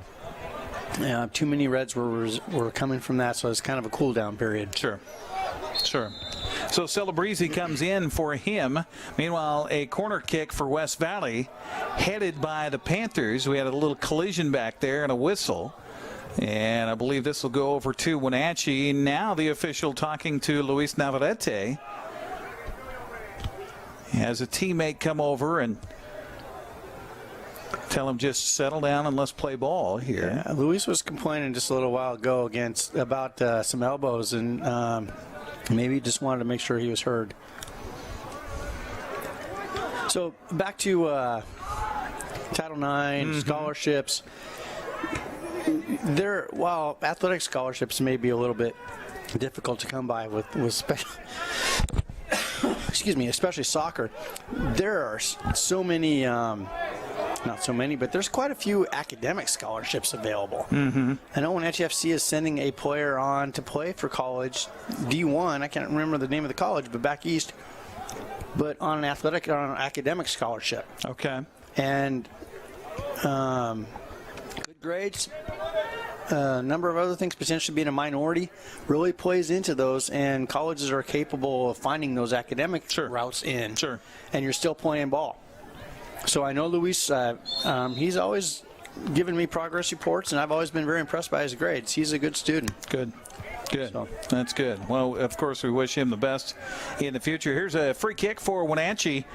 S3: Too many reds were coming from that, so it's kind of a cool down period.
S2: Sure. So Celebrezzi comes in for him. Meanwhile, a corner kick for West Valley headed by the Panthers. We had a little collision back there and a whistle. And I believe this will go over to Wenatchee. Now the official talking to Luis Navarrete. He has a teammate come over and tell him just settle down and let's play ball here.
S3: Yeah, Luis was complaining just a little while ago about some elbows, and maybe he just wanted to make sure he was heard. So back to Title IX, scholarships. While athletic scholarships may be a little bit difficult to come by with special, especially soccer, there are so many. Not so many, but there's quite a few academic scholarships available. I know when HFC is sending a player on to play for college, D1, I can't remember the name of the college, but back east, but on an academic scholarship.
S2: Okay.
S3: And good grades, a number of other things, potentially being a minority, really plays into those, and colleges are capable of finding those academic routes in.
S2: Sure.
S3: And you're still playing ball. So I know Luis, he's always given me progress reports, and I've always been very impressed by his grades. He's a good student.
S2: Good. So. That's good. Well, of course, we wish him the best in the future. Here's a free kick for Wenatchee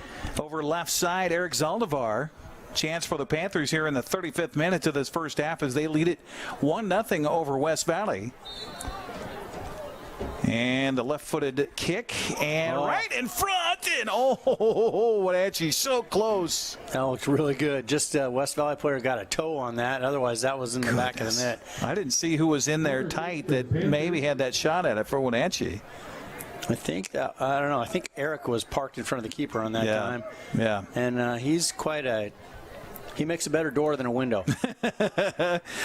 S2: over left side, Eric Zaldivar. Chance for the Panthers here in the 35th minute of this first half as they lead it 1-0 over West Valley. And the left-footed kick, and right in front, and Wenatchee so close.
S3: That looked really good. Just West Valley player got a toe on that. Otherwise, that was in the back of the net.
S2: I didn't see who was in there tight that maybe had that shot at it for Wenatchee.
S3: I think that, I don't know. I think Eric was parked in front of the keeper on that time.
S2: Yeah.
S3: And he's he makes a better door than a window.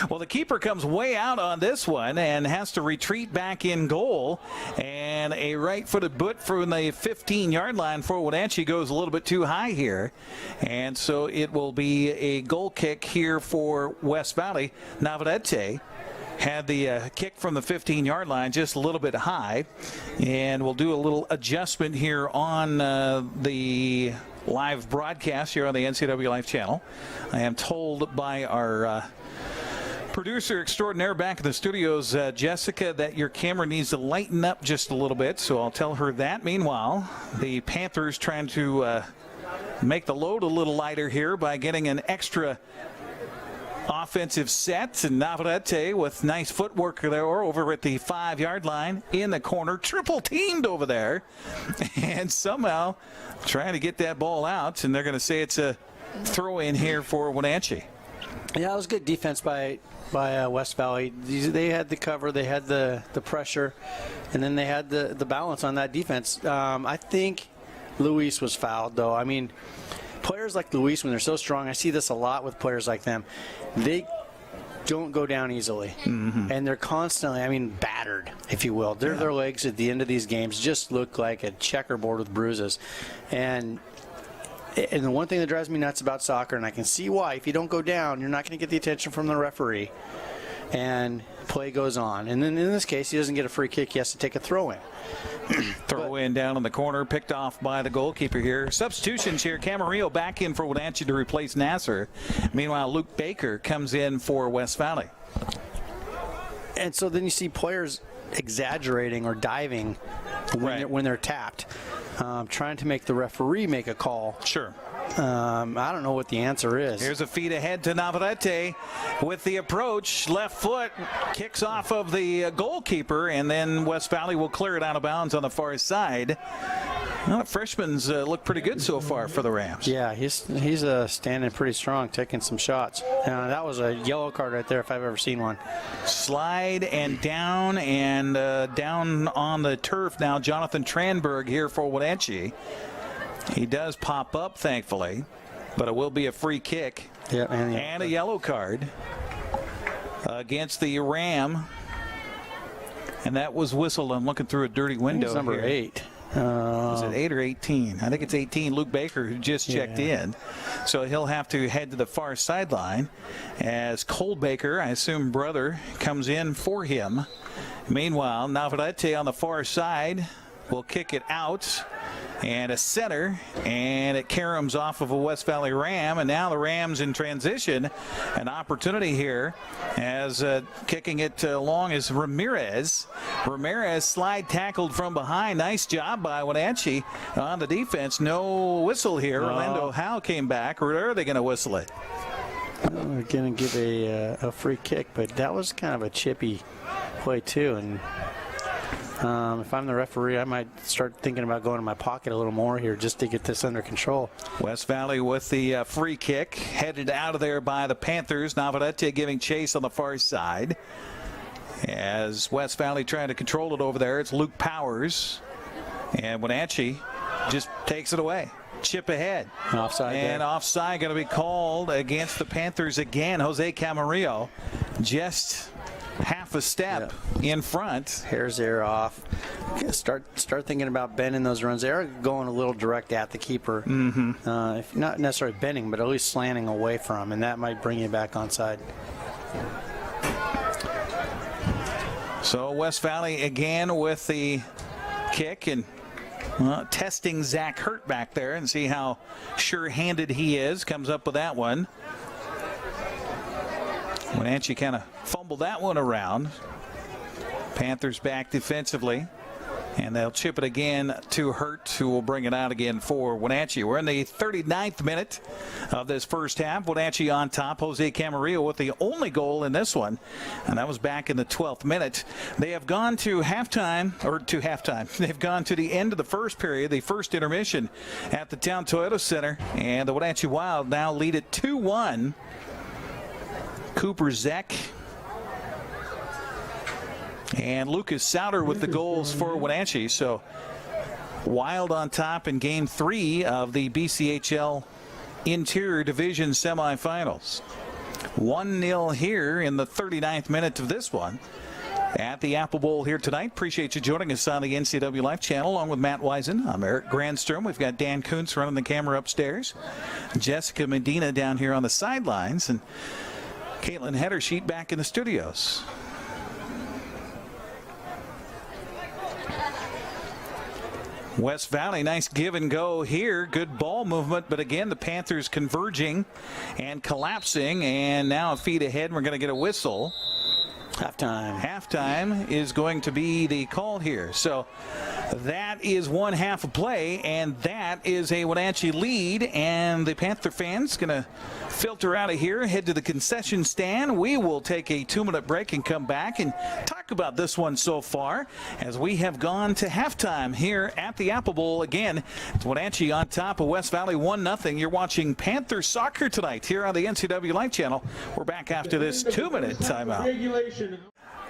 S2: Well, the keeper comes way out on this one and has to retreat back in goal. And a right-footed boot from the 15-yard line for Wenatchee goes a little bit too high here. And so it will be a goal kick here for West Valley. Navarrete had the kick from the 15-yard line just a little bit high. And we'll do a little adjustment here on the live broadcast here on the NCW Life channel. I am told by our producer extraordinaire back in the studios, Jessica, that your camera needs to lighten up just a little bit, so I'll tell her that. Meanwhile, the Panthers trying to make the load a little lighter here by getting an extra offensive set, and Navarrete with nice footwork there over at the 5-yard line in the corner, triple teamed over there, and somehow trying to get that ball out, and they're going to say it's a throw in here for Wenatchee.
S3: Yeah, it was good defense by West Valley. They had the cover, they had the pressure, and then they had the balance on that defense. I think Luis was fouled, though. I mean, players like Luis, when they're so strong, I see this a lot with players like them. They don't go down easily, and they're constantly, battered, if you will. Their legs at the end of these games just look like a checkerboard with bruises. And the one thing that drives me nuts about soccer, and I can see why, if you don't go down, you're not going to get the attention from the referee, and play goes on. And then in this case, he doesn't get a free kick. He has to take a throw-in.
S2: Throw-in down in the corner, picked off by the goalkeeper here. Substitutions here. Camarillo back in for Wenatchee to replace Nasser. Meanwhile, Luke Baker comes in for West Valley.
S3: And so then you see players exaggerating or diving when they're tapped, trying to make the referee make a call.
S2: Sure.
S3: I don't know what the answer is.
S2: Here's a feed ahead to Navarrete with the approach. Left foot kicks off of the goalkeeper, and then West Valley will clear it out of bounds on the far side. Well, freshman's look pretty good so far for the Rams.
S3: Yeah, he's standing pretty strong, taking some shots. That was a yellow card right there if I've ever seen one.
S2: Slide and down on the turf now. Jonathan Tranberg here for Wenatchee. He does pop up, thankfully, but it will be a free kick and a yellow card against the Ram. And that was whistled. I'm looking through a dirty window.
S3: Number 8.
S2: Is it 8 or 18? I think it's 18. Luke Baker, who just checked in. So he'll have to head to the far sideline as Cole Baker, I assume brother, comes in for him. Meanwhile, Navarrete on the far side will kick it out. And a center, and it caroms off of a West Valley Ram, and now the Rams in transition. An opportunity here as kicking it along is Ramirez. Ramirez slide tackled from behind. Nice job by Wenatchee on the defense. No whistle here. Orlando Howe came back. Or are they going to whistle it?
S3: We're going to give a free kick, but that was kind of a chippy play too. And if I'm the referee, I might start thinking about going to my pocket a little more here just to get this under control.
S2: West Valley with the free kick, headed out of there by the Panthers. Navarrete giving chase on the far side. As West Valley trying to control it over there, it's Luke Powers. And Wenatchee just takes it away. Chip ahead.
S3: Offside.
S2: And offside going to be called against the Panthers again. Jose Camarillo just half a step in front.
S3: Hair's there off. Start thinking about bending those runs. They're going a little direct at the keeper. If not necessarily bending, but at least slanting away from, and that might bring you back onside.
S2: So West Valley again with the kick, and testing Zach Hurt back there and see how sure-handed he is. Comes up with that one. Wenatchee kind of fumbled that one around. Panthers back defensively, and they'll chip it again to Hurt, who will bring it out again for Wenatchee. We're in the 39th minute of this first half. Wenatchee on top. Jose Camarillo with the only goal in this one, and that was back in the 12th minute. They have gone to halftime. They've gone to the end of the first period, the first intermission at the Town Toyota Center, and the Wenatchee Wild now lead it 2-1. Cooper Zeck And Lucas Souter with the goals for Wenatchee. So Wild on top in Game 3 of the BCHL Interior Division semifinals. 1-0 here in the 39th minute of this one at the Apple Bowl here tonight. Appreciate you joining us on the NCW Life channel along with Matt Wiesen. I'm Eric Grandstrom. We've got Dan Kuntz running the camera upstairs, Jessica Medina down here on the sidelines, and Caitlin Hedersheet back in the studios. West Valley, nice give and go here. Good ball movement, but again, the Panthers converging and collapsing, and now a feet ahead, and we're going to get a whistle.
S3: Halftime.
S2: Halftime is going to be the call here. So that is one half of play, and that is a Wenatchee lead, and the Panther fans going to filter out of here, head to the concession stand. We will take a 2-minute break and come back and talk about this one so far as we have gone to halftime here at the Apple Bowl. Again, it's Wenatchee on top of West Valley 1-0. You're watching Panther soccer tonight here on the NCW Life channel. We're back after this 2-minute timeout.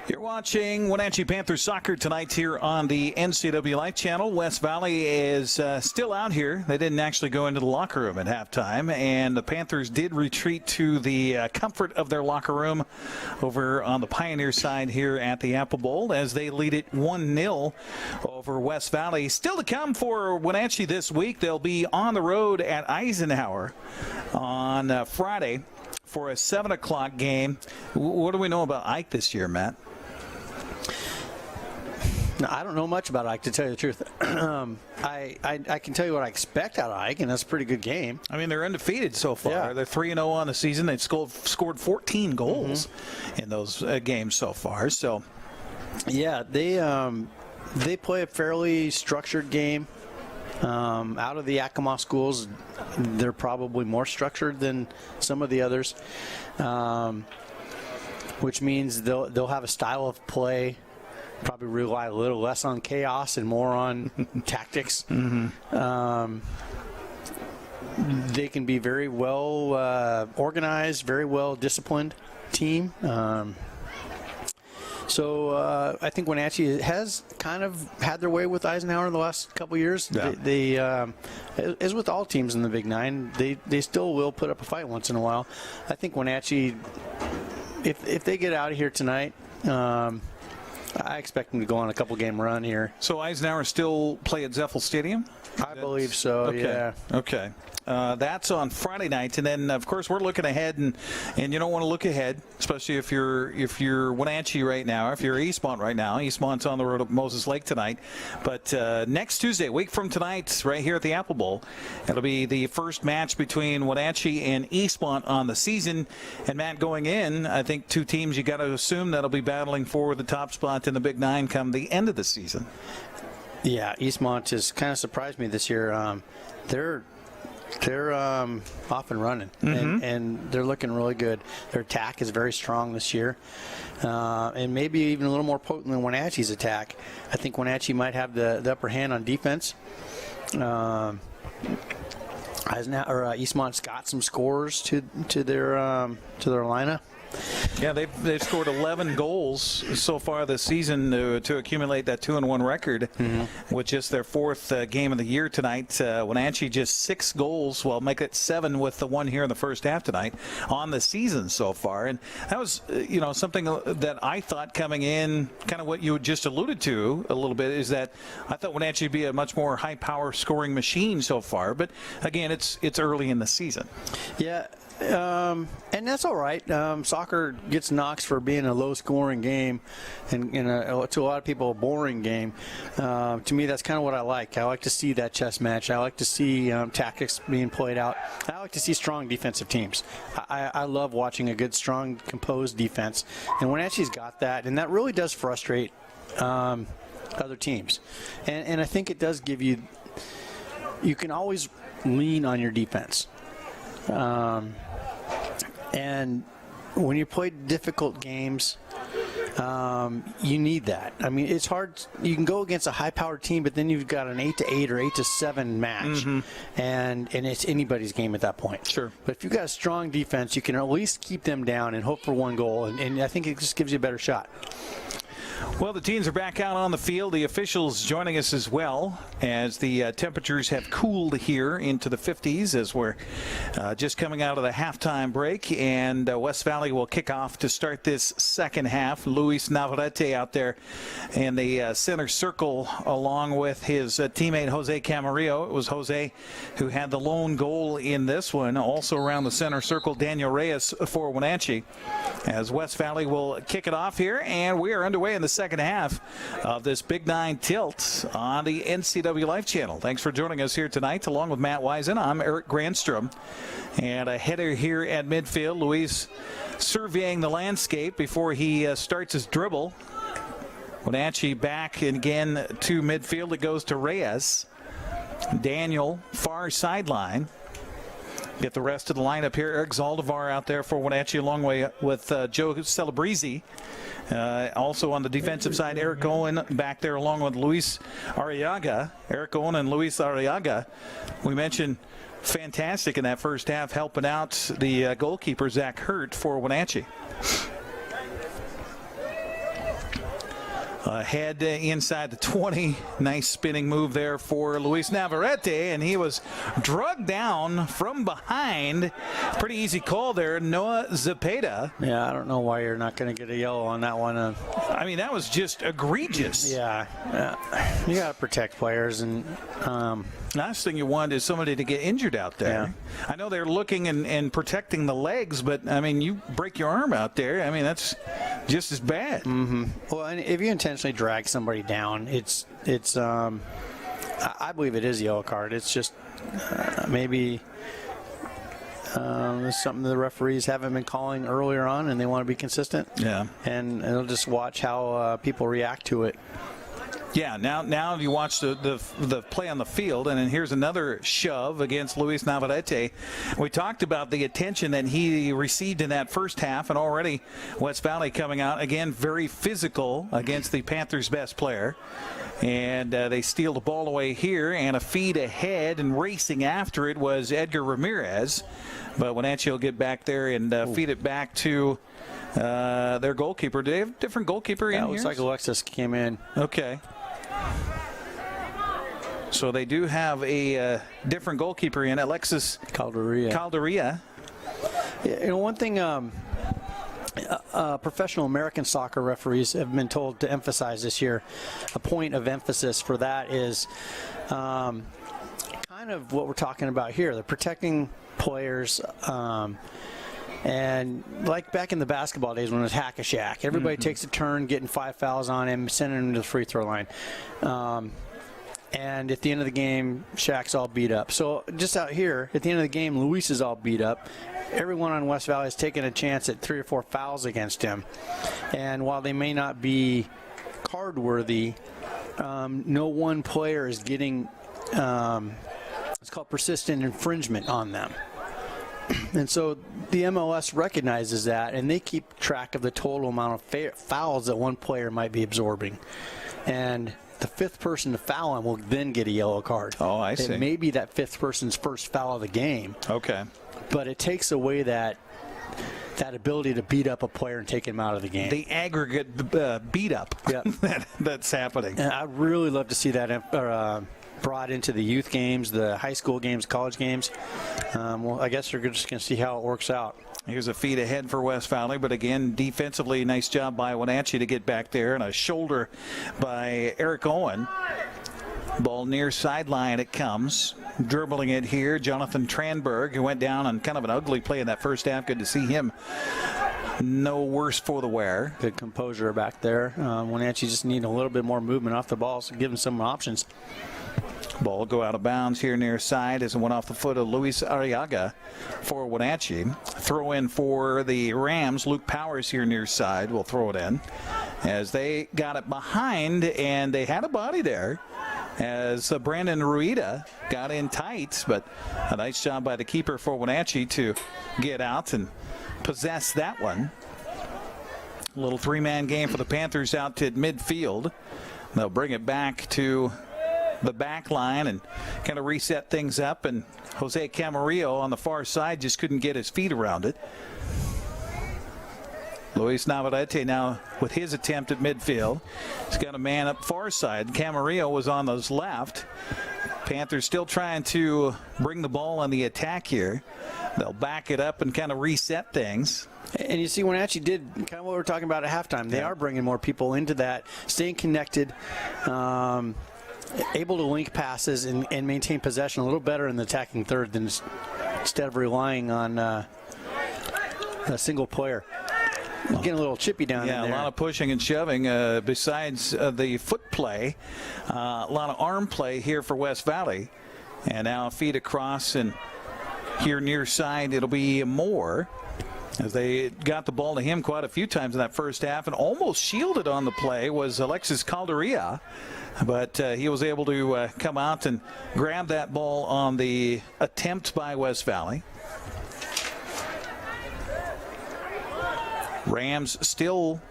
S2: You're watching Wenatchee Panthers soccer tonight here on the NCW Life channel. West Valley is still out here. They didn't actually go into the locker room at halftime, and the Panthers did retreat to the comfort of their locker room over on the Pioneer side here at the Apple Bowl as they lead it 1-0 over West Valley. Still to come for Wenatchee this week. They'll be on the road at Eisenhower on Friday for a 7 o'clock game. What do we know about Ike this year, Matt?
S3: No, I don't know much about Ike, to tell you the truth. I can tell you what I expect out of Ike, and that's a pretty good game.
S2: I mean, they're undefeated so far.
S3: Yeah.
S2: They're 3-0 on the season. They've scored 14 goals in those games so far. So,
S3: yeah, they play a fairly structured game. Out of the Yakima schools, they're probably more structured than some of the others, which means they'll have a style of play. Probably rely a little less on chaos and more on tactics. They can be very well organized, very well disciplined team. So I think Wenatchee has kind of had their way with Eisenhower in the last couple of years.
S2: Yeah.
S3: They as with all teams in the Big Nine, they still will put up a fight once in a while. I think Wenatchee, if they get out of here tonight, I expect them to go on a couple-game run here.
S2: So Eisenhower still play at Zeffel Stadium?
S3: I believe so,
S2: okay.
S3: Yeah.
S2: Okay. That's on Friday night, and then of course we're looking ahead, and you don't want to look ahead, especially if you're Wenatchee right now, if you're Eastmont right now. Eastmont's on the road at Moses Lake tonight, but next Tuesday, a week from tonight, right here at the Apple Bowl, it'll be the first match between Wenatchee and Eastmont on the season. And Matt, going in, I think two teams you got to assume that'll be battling for the top spot in the Big Nine come the end of the season.
S3: Yeah, Eastmont has kind of surprised me this year. They're off and running, and they're looking really good. Their attack is very strong this year, and maybe even a little more potent than Wenatchee's attack. I think Wenatchee might have the upper hand on defense. Eastmont's got some scores to their lineup.
S2: Yeah, they've scored 11 goals so far this season to accumulate that 2-1 record, with just their fourth game of the year tonight. Wenatchee just 6 goals, well, make it 7 with the one here in the first half tonight on the season so far. And that was, something that I thought coming in, kind of what you just alluded to a little bit, is that I thought Wenatchee would be a much more high-power scoring machine so far. But again, it's early in the season.
S3: Yeah. And that's all right. Soccer gets knocks for being a low-scoring game, and to a lot of people, a boring game. To me, that's kind of what I like. I like to see that chess match. I like to see tactics being played out. I like to see strong defensive teams. I love watching a good, strong, composed defense. And Wenatchee's got that, and that really does frustrate other teams. And I think it does give you – you can always lean on your defense. And when you play difficult games, you need that. I mean, it's hard. You can go against a high-powered team, but then you've got an 8-8 or 8-7 match, and it's anybody's game at that point.
S2: Sure.
S3: But if you've got a strong defense, you can at least keep them down and hope for one goal, and I think it just gives you a better shot.
S2: Well, the teams are back out on the field. The officials joining us as well as the temperatures have cooled here into the 50s as we're just coming out of the halftime break. And West Valley will kick off to start this second half. Luis Navarrete out there in the center circle along with his teammate Jose Camarillo. It was Jose who had the lone goal in this one. Also around the center circle, Daniel Reyes for Wenatchee. As West Valley will kick it off here, and we are underway in the second half of this Big Nine tilt on the NCW Life Channel. Thanks for joining us here tonight. Along with Matt Wisen, I'm Eric Grandstrom. And a header here at midfield. Luis surveying the landscape before he starts his dribble. Wenatchee back again to midfield. It goes to Reyes. Daniel, far sideline. Get the rest of the lineup here. Eric Zaldivar out there for Wenatchee, along with Joe Celebrezzi. Also on the defensive side, Eric Owen back there along with Luis Arriaga. Eric Owen and Luis Arriaga, we mentioned, fantastic in that first half, helping out the goalkeeper, Zach Hurt, for Wenatchee. Head inside the 20. Nice spinning move there for Luis Navarrete, and he was drugged down from behind. Pretty easy call there, Noah Zepeda.
S3: Yeah, I don't know why you're not going to get a yellow on that one.
S2: I mean, that was just egregious.
S3: Yeah. You got to protect players, and
S2: last thing you want is somebody to get injured out there.
S3: Yeah.
S2: I know they're looking and protecting the legs, but I mean, you break your arm out there. I mean, that's just as bad.
S3: Mm-hmm. Well, and if you intentionally drag somebody down, it's I believe it is a yellow card. It's just maybe it's something the referees haven't been calling earlier on, and they want to be consistent.
S2: Yeah.
S3: And they'll just watch how people react to it.
S2: Yeah, now you watch the play on the field, and then here's another shove against Luis Navarrete. We talked about the attention that he received in that first half, and already West Valley coming out, again, very physical against the Panthers' best player. And they steal the ball away here, and a feed ahead, and racing after it was Edgar Ramirez. But Wenatchee will get back there and feed it back to their goalkeeper. Do they have a different goalkeeper in here?
S3: It looks like Alexis came in.
S2: Okay. So they do have a different goalkeeper in, Alexis Calderia.
S3: You know, one thing professional American soccer referees have been told to emphasize this year, a point of emphasis for that is kind of what we're talking about here. They're protecting players. And like back in the basketball days when it was hack-a-shack, everybody takes a turn getting 5 fouls on him, sending him to the free throw line. And at the end of the game, Shaq's all beat up. So just out here, at the end of the game, Luis is all beat up. Everyone on West Valley has taken a chance at 3 or 4 fouls against him. And while they may not be card-worthy, no one player is getting, it's called persistent infringement on them. And so the MLS recognizes that, and they keep track of the total amount of fouls that one player might be absorbing. And the fifth person to foul him will then get a yellow card.
S2: Oh, I see.
S3: It may be that fifth person's first foul of the game.
S2: Okay.
S3: But it takes away that ability to beat up a player and take him out of the game.
S2: The aggregate beat up that's happening.
S3: And I'd really love to see that brought into the youth games, the high school games, college games. Well, I guess we're just going to see how it works out.
S2: Here's a feed ahead for West Valley, but again, defensively, nice job by Wenatchee to get back there, and a shoulder by Eric Owen. Ball near sideline it comes. Dribbling it here, Jonathan Tranberg, who went down on kind of an ugly play in that first half. Good to see him. No worse for the wear.
S3: Good composure back there. Wenatchee just need a little bit more movement off the ball, so give them some options.
S2: Ball go out of bounds here near side as it went off the foot of Luis Arriaga for Wenatchee. Throw in for the Rams. Luke Powers here near side will throw it in as they got it behind, and they had a body there as Brandon Ruida got in tight, but a nice job by the keeper for Wenatchee to get out and possess that one. A little three-man game for the Panthers out to midfield. They'll bring it back to the back line and kind of reset things up, and Jose Camarillo on the far side just couldn't get his feet around it. Luis Navarrete now with his attempt at midfield. He's got a man up far side. Camarillo was on those left. Panthers still trying to bring the ball on the attack here. They'll back it up and kind of reset things.
S3: And you see, Wenatchee did kind of what we were talking about at halftime. They are bringing more people into that, staying connected, able to link passes and maintain possession a little better in the attacking third than instead of relying on a single player. Getting a little chippy down in there.
S2: Yeah, a lot of pushing and shoving besides the foot play. A lot of arm play here for West Valley. And now a feed across, and here near side it'll be Moore, as they got the ball to him quite a few times in that first half, and almost shielded on the play was Alexis Calderia, but he was able to come out and grab that ball on the attempt by West Valley. Rams still,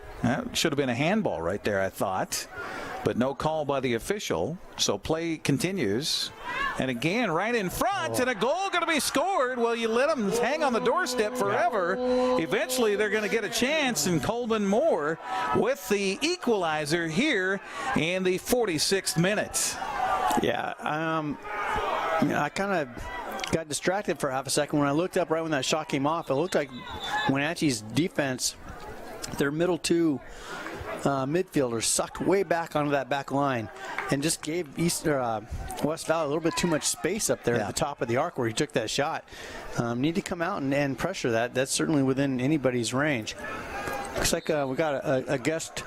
S2: should have been a handball right there, I thought, but no call by the official. So play continues. And again, right in front, and a goal going to be scored. Well, you let them hang on the doorstep forever. Eventually, they're going to get a chance, and Colvin Moore with the equalizer here in the 46th minute.
S3: Yeah, I kind of got distracted for half a second when I looked up right when that shot came off. It looked like Wenatchee's defense, their middle two midfielders sucked way back onto that back line and just gave West Valley a little bit too much space up there at the top of the arc where he took that shot. Need to come out and pressure that. That's certainly within anybody's range. Looks like we got a guest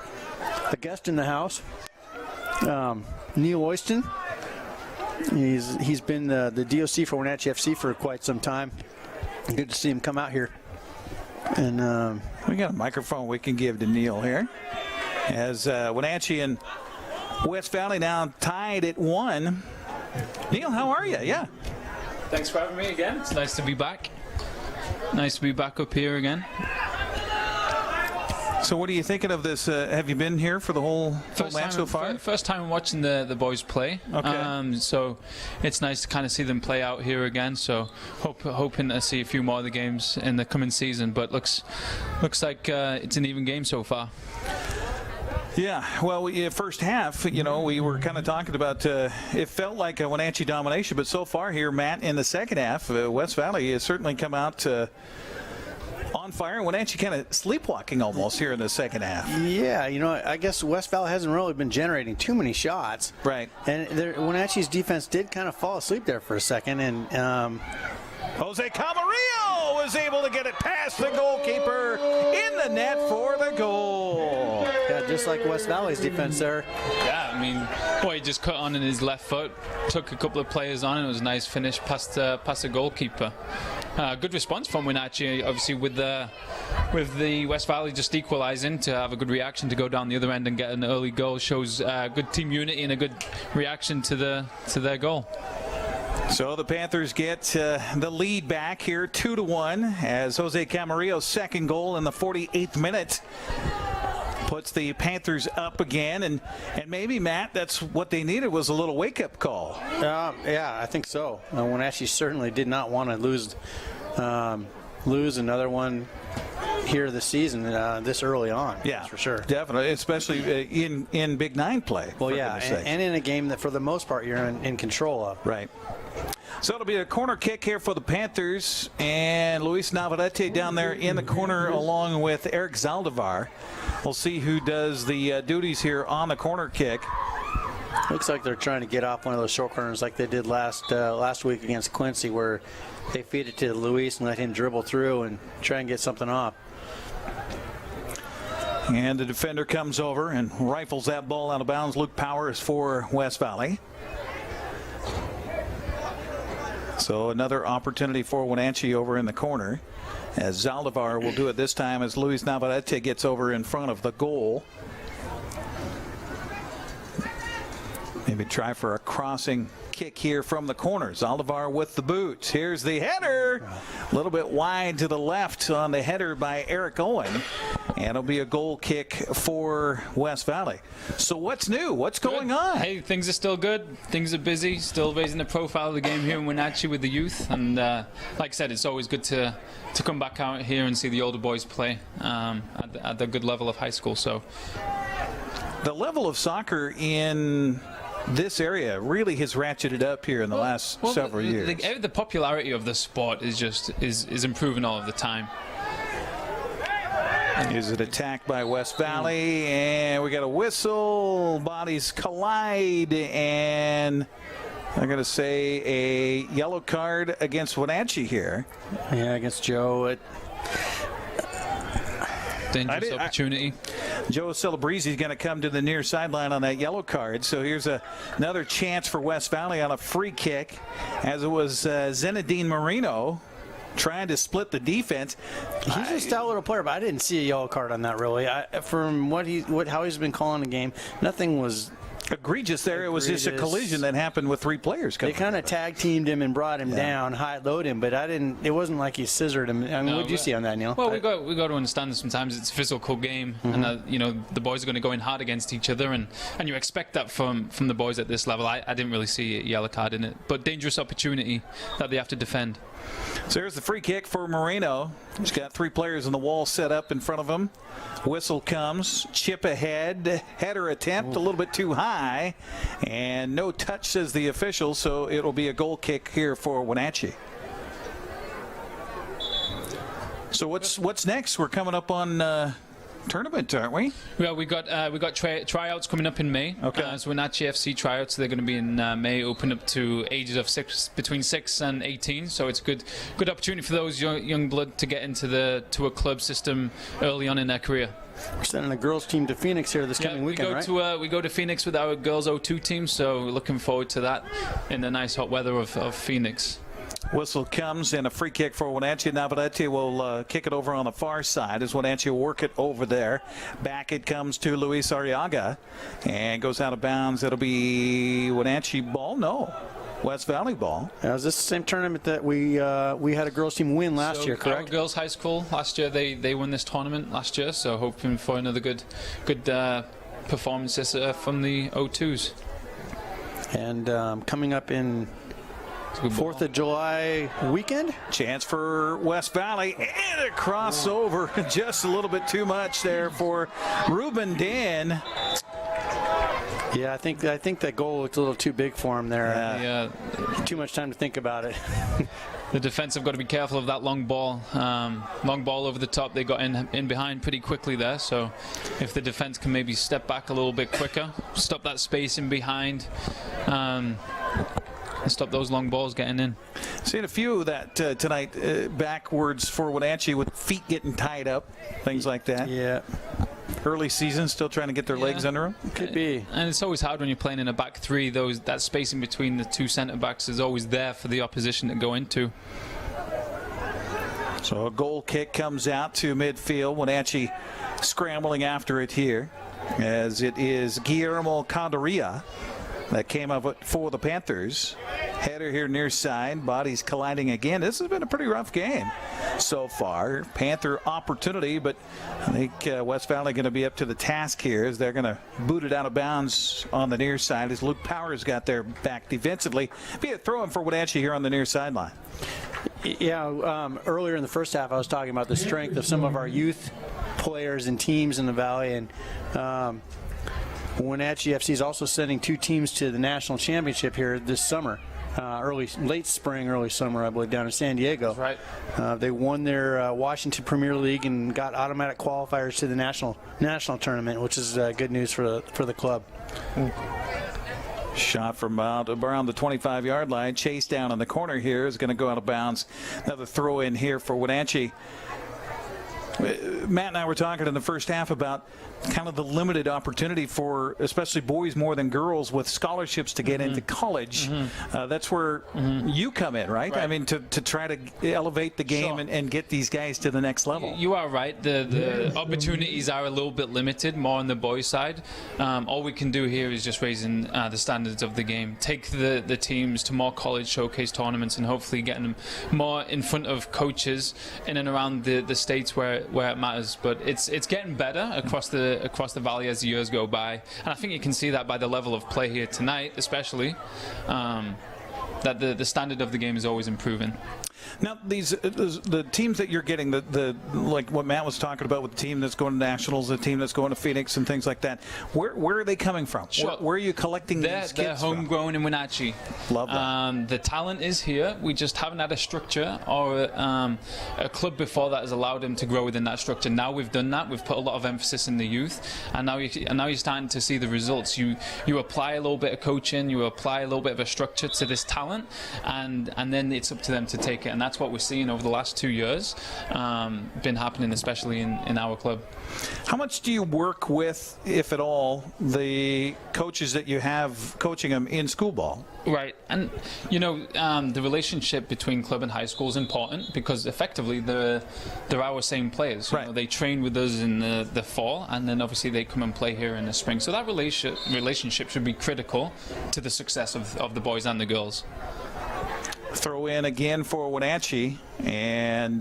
S3: in the house. Neil Oyston. He's been the DOC for Wenatchee FC for quite some time. Good to see him come out here. And
S2: we got a microphone we can give to Neil here, as Wenatchee and West Valley now tied at 1. Neil, how are you? Yeah.
S5: Thanks for having me again. It's nice to be back. Nice to be back up here again.
S2: So what are you thinking of this? Have you been here for the whole match so far?
S5: First time watching the boys play.
S2: Okay.
S5: So it's nice to kind of see them play out here again. So hoping to see a few more of the games in the coming season. But looks like it's an even game so far.
S2: Yeah, well, first half, we were kind of talking about it felt like a Wenatchee domination, but so far here, Matt, in the second half, West Valley has certainly come out on fire. Wenatchee kind of sleepwalking almost here in the second half.
S3: Yeah, I guess West Valley hasn't really been generating too many shots.
S2: Right.
S3: And Wenatchee's defense did kind of fall asleep there for a second. And
S2: Jose Camarillo was able to get it past the goalkeeper in the net for the goal.
S3: Yeah, just like West Valley's defense there.
S5: Yeah, I mean, he just cut on in his left foot, took a couple of players on, and it was a nice finish past the goalkeeper. Good response from Wenatchee, obviously, with the West Valley just equalising to have a good reaction to go down the other end and get an early goal shows good team unity and a good reaction to their goal.
S2: So the Panthers get the lead back here 2-1 as Jose Camarillo's second goal in the 48th minute puts the Panthers up again, and maybe, Matt, that's what they needed, was a little wake-up call.
S3: Yeah, I think so. Wenatchee certainly did not want to lose another one here this season this early on.
S2: Yeah,
S3: that's for sure.
S2: Definitely, especially in Big Nine play.
S3: Well, yeah, and in a game that for the most part you're in control of.
S2: Right. So it'll be a corner kick here for the Panthers, and Luis Navarrete down there in the corner along with Eric Zaldivar. We'll see who does the duties here on the corner kick.
S3: Looks like they're trying to get off one of those short corners like they did last week against Quincy, where they feed it to Luis and let him dribble through and try and get something off.
S2: And the defender comes over and rifles that ball out of bounds. Luke Powers for West Valley. So another opportunity for Wenatchee over in the corner, as Zaldivar will do it this time as Luis Navarrete gets over in front of the goal. Maybe try for a crossing kick here from the corner. Zaldivar with the boot. Here's the header. A little bit wide to the left on the header by Eric Owen. and it'll be a goal kick for West Valley. So what's new? What's going on?
S5: Hey, things are still good. Things are busy. Still raising the profile of the game here in Wenatchee with the youth. And like I said, it's always good to come back out here and see the older boys play at the good level of high school. So
S2: the level of soccer in this area really has ratcheted up here in the last several years.
S5: The popularity of the sport is improving all of the time.
S2: Is it attacked by West Valley? And we got a whistle. Bodies collide, and I'm going to say a yellow card against Wenatchee here.
S3: Yeah, against Joe.
S5: Dangerous opportunity.
S2: Joe Celebrezzi is going to come to the near sideline on that yellow card. So here's another chance for West Valley on a free kick, as it was Zenedine Marino trying to split the defense.
S3: He's a stout little player, but I didn't see a yellow card on that really. From how he's been calling the game, nothing was
S2: egregious there. It was just a collision that happened with three players.
S3: They kind of tag teamed him and brought him down, high load him, but it wasn't like he scissored him. I mean, what did you see on that, Neil?
S5: Well, we got to understand that sometimes it's a physical game, and that, the boys are going to go in hard against each other, and you expect that from the boys at this level. I didn't really see a yellow card in it, but dangerous opportunity that they have to defend.
S2: So here's the free kick for Moreno. He's got three players in the wall set up in front of him. Whistle comes, chip ahead, header attempt a little bit too high, and no touch, says the official, so it'll be a goal kick here for Wenatchee. So what's next? We're coming up on tournament, aren't we?
S5: Well, we got tryouts coming up in May.
S2: Okay.
S5: So Wenatchee FC tryouts, they're going to be in May, open up to ages of between 6 and 18. So it's a good opportunity for those young blood to get into a club system early on in their career.
S3: We're sending the girls team to Phoenix here this coming weekend, right?
S5: We go to Phoenix with our girls 02 team, so we're looking forward to that in the nice hot weather of Phoenix.
S2: Whistle comes and a free kick for Wenatchee. Navarrete will kick it over on the far side as Wenatchee will work it over there. Back it comes to Luis Arriaga and goes out of bounds. It'll be Wenatchee ball? No. West Valley ball.
S3: Now, is this the same tournament that we had a girls team win last year, correct?
S5: Our girls high school last year, they won this tournament last year, so hoping for another good performances from the 02s.
S3: And coming up in 4th of July weekend.
S2: Chance for West Valley and a crossover. Just a little bit too much there for Ruben Dan.
S3: Yeah, I think that goal looked a little too big for him there.
S5: Yeah.
S3: Too much time to think about it.
S5: The defense have got to be careful of that long ball. Long ball over the top. They got in behind pretty quickly there. So if the defense can maybe step back a little bit quicker, stop that space in behind, and stop those long balls getting in.
S2: Seen a few of that tonight, backwards for Wenatchee with feet getting tied up, things like that.
S3: Yeah.
S2: Early season, still trying to get their legs under them.
S3: Could be. And
S5: it's always hard when you're playing in a back three. That space in between the two centre backs is always there for the opposition to go into.
S2: So a goal kick comes out to midfield. Wenatchee scrambling after it here, as it is Guillermo Condaria that came up for the Panthers. Header here near side, bodies colliding again. This has been a pretty rough game so far. Panther opportunity, but I think West Valley going to be up to the task here as they're going to boot it out of bounds on the near side as Luke Powers got their back defensively. Be a throw-in for Wenatchee here on the near sideline.
S3: Yeah, earlier in the first half I was talking about the strength of some of our youth players and teams in the Valley, and Wenatchee FC is also sending two teams to the national championship here this summer. Late spring, early summer, I believe, down in San Diego.
S5: That's right.
S3: They won their Washington Premier League and got automatic qualifiers to the national tournament, which is good news for the club.
S2: Shot from around the 25-yard line. Chase down in the corner here is going to go out of bounds. Another throw in here for Wenatchee. Matt and I were talking in the first half about kind of the limited opportunity for especially boys more than girls with scholarships to get into college. That's where you come in, right? I mean, to try to elevate the game and get these guys to the next level.
S5: You are right. The opportunities are a little bit limited, more on the boys' side. All we can do here is just raising the standards of the game. Take the teams to more college showcase tournaments and hopefully getting them more in front of coaches in and around the states where it matters. But it's getting better across the valley as the years go by, and I think you can see that by the level of play here tonight, especially. That the standard of the game is always improving.
S2: Now, the teams that you're getting, the like what Matt was talking about with the team that's going to nationals, the team that's going to Phoenix and things like that, where are they coming from?
S5: Sure.
S2: Where are you collecting these kids
S5: They're homegrown in Wenatchee.
S2: Love that.
S5: The talent is here. We just haven't had a structure or a club before that has allowed them to grow within that structure. Now we've done that. We've put a lot of emphasis in the youth, and now you're starting to see the results. You apply a little bit of coaching, you apply a little bit of a structure to this talent, and then it's up to them to take it. And that's what we're seeing over the last 2 years, been happening, especially in our club.
S2: How much do you work with, if at all, the coaches that you have coaching them in school ball?
S5: Right, and the relationship between club and high school is important because effectively they're our same players.
S2: Right.
S5: They train with us in the fall, and then obviously they come and play here in the spring. So that relationship should be critical to the success of the boys and the girls.
S2: Throw in again for Wenatchee, and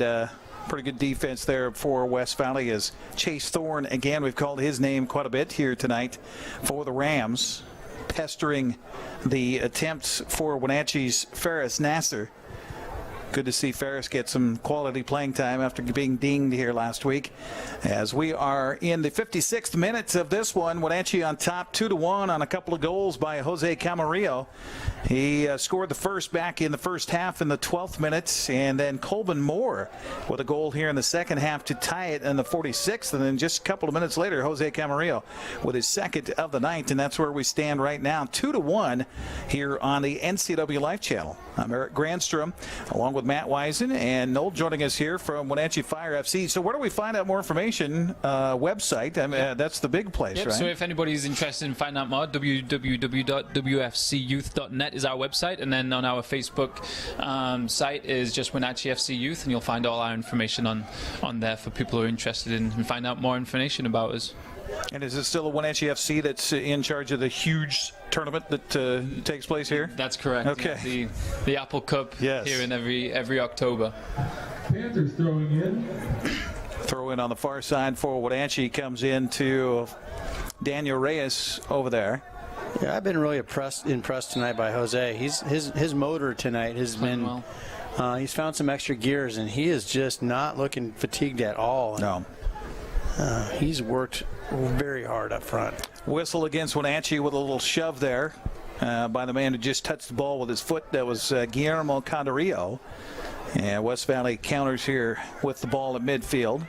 S2: pretty good defense there for West Valley as Chase Thorne, again, we've called his name quite a bit here tonight for the Rams, pestering the attempts for Wenatchee's Ferris Nasser. Good to see Ferris get some quality playing time after being dinged here last week. As we are in the 56th minute of this one, Wenatchee on top 2-1 on a couple of goals by Jose Camarillo. He scored the first back in the first half in the 12th minute, and then Colvin Moore with a goal here in the second half to tie it in the 46th, and then just a couple of minutes later, Jose Camarillo with his second of the night, and that's where we stand right now, 2-1 here on the NCW Life Channel. I'm Eric Grandstrom, along with Matt Wisen and Noel joining us here from Wenatchee Fire FC. So where do we find out more information? Website, I mean, that's the big place, right?
S5: So if anybody's interested in finding out more, www.wfcyouth.net is our website, and then on our Facebook site is just Wenatchee FC Youth, and you'll find all our information on there for people who are interested in and find out more information about us.
S2: And is it still a Wenatchee FC that's in charge of the huge tournament that takes place here?
S5: That's correct.
S2: Okay.
S5: Yeah, the Apple Cup here in every October.
S6: Panthers throwing in.
S2: Throw in on the far side for Wenatchee comes into Daniel Reyes over there.
S3: Yeah, I've been really impressed tonight by Jose. His motor tonight has been.
S5: Well.
S3: He's found some extra gears, and he is just not looking fatigued at all.
S2: No.
S3: He's worked very hard up front.
S2: Whistle against Wenatchee with a little shove there by the man who just touched the ball with his foot. That was Guillermo Candarillo. And West Valley counters here with the ball at midfield.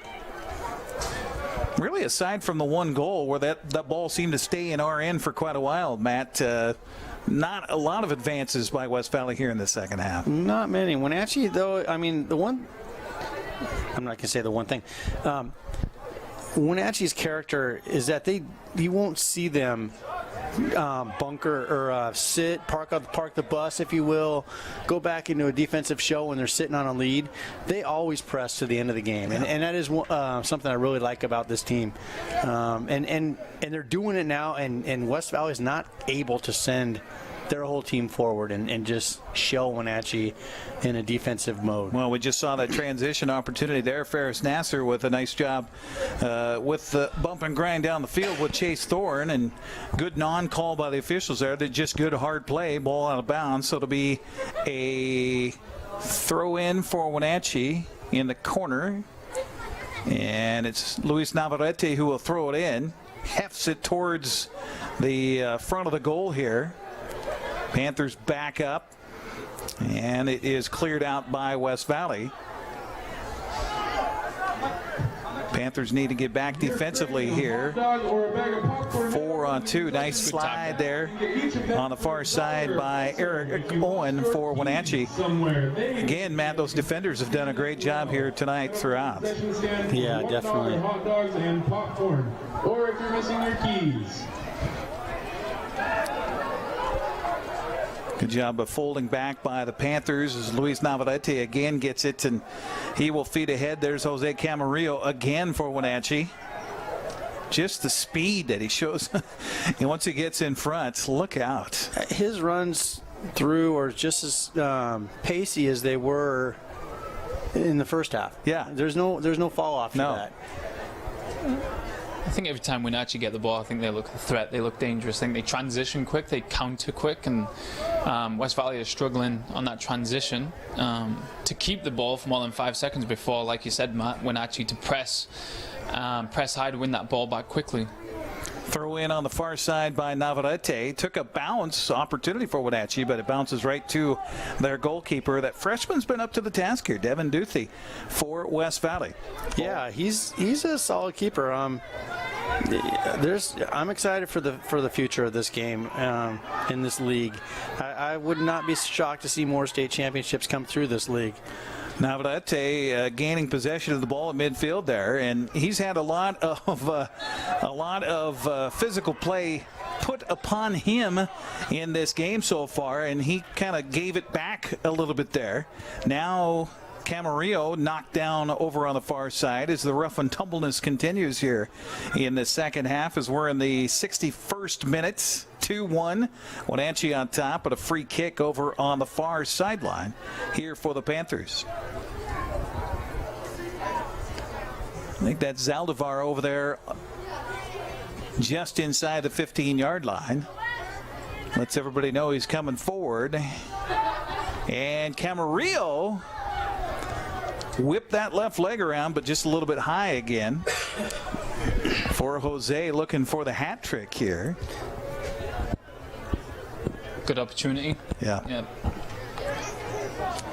S2: Really, aside from the one goal where that ball seemed to stay in our end for quite a while, Matt, not a lot of advances by West Valley here in the second half.
S3: Not many. Wenatchee, though, I mean, I'm not going to say the one thing. Wenatchee's character is that you won't see them bunker or park the bus, if you will, go back into a defensive show when they're sitting on a lead. They always press to the end of the game, and that is something I really like about this team. And they're doing it now, and West Valley is not able to send their whole team forward and just shell Wenatchee in a defensive mode.
S2: Well, we just saw that transition opportunity there. Ferris Nasser with a nice job with the bump and grind down the field with Chase Thorne, and good non-call by the officials there. They're just good hard play, ball out of bounds. So it'll be a throw in for Wenatchee in the corner, and it's Luis Navarrete who will throw it in, hefts it towards the front of the goal here. Panthers back up, and it is cleared out by West Valley. Panthers need to get back defensively here. 4-on-2. Nice slide there on the far side by Eric Owen for Wenatchee. Again, Matt, those defenders have done a great job here tonight throughout.
S3: Yeah, definitely.
S6: Hot dogs and popcorn. or if you're missing your keys.
S2: Good job of folding back by the Panthers as Luis Navarrete again gets it, and he will feed ahead. There's Jose Camarillo again for Wenatchee. Just the speed that he shows. And once he gets in front, look out.
S3: His runs through are just as pacey as they were in the first half.
S2: Yeah.
S3: There's no fall off to that.
S5: I think every time Wenatchee get the ball, I think they look a threat. They look dangerous. I think they transition quick, they counter quick, and West Valley is struggling on that transition to keep the ball for more than 5 seconds before, like you said, Matt, Wenatchee to press high to win that ball back quickly.
S2: Throw in on the far side by Navarrete. Took a bounce opportunity for Wenatchee, but it bounces right to their goalkeeper. That freshman's been up to the task here, Devin Duthie for West Valley.
S3: Yeah, he's a solid keeper. I'm excited for the future of this game in this league. I would not be shocked to see more state championships come through this league.
S2: Navarrete gaining possession of the ball at midfield there, and he's had a lot of physical play put upon him in this game so far, and he kind of gave it back a little bit there. Now Camarillo knocked down over on the far side as the rough and tumbleness continues here in the second half as we're in the 61st minute. 2-1. Wenatchee on top, but a free kick over on the far sideline here for the Panthers. I think that's Zaldivar over there just inside the 15-yard line. Lets everybody know he's coming forward. And Camarillo whipped that left leg around, but just a little bit high again. For Jose looking for the hat trick here.
S5: Good opportunity.
S2: Yeah.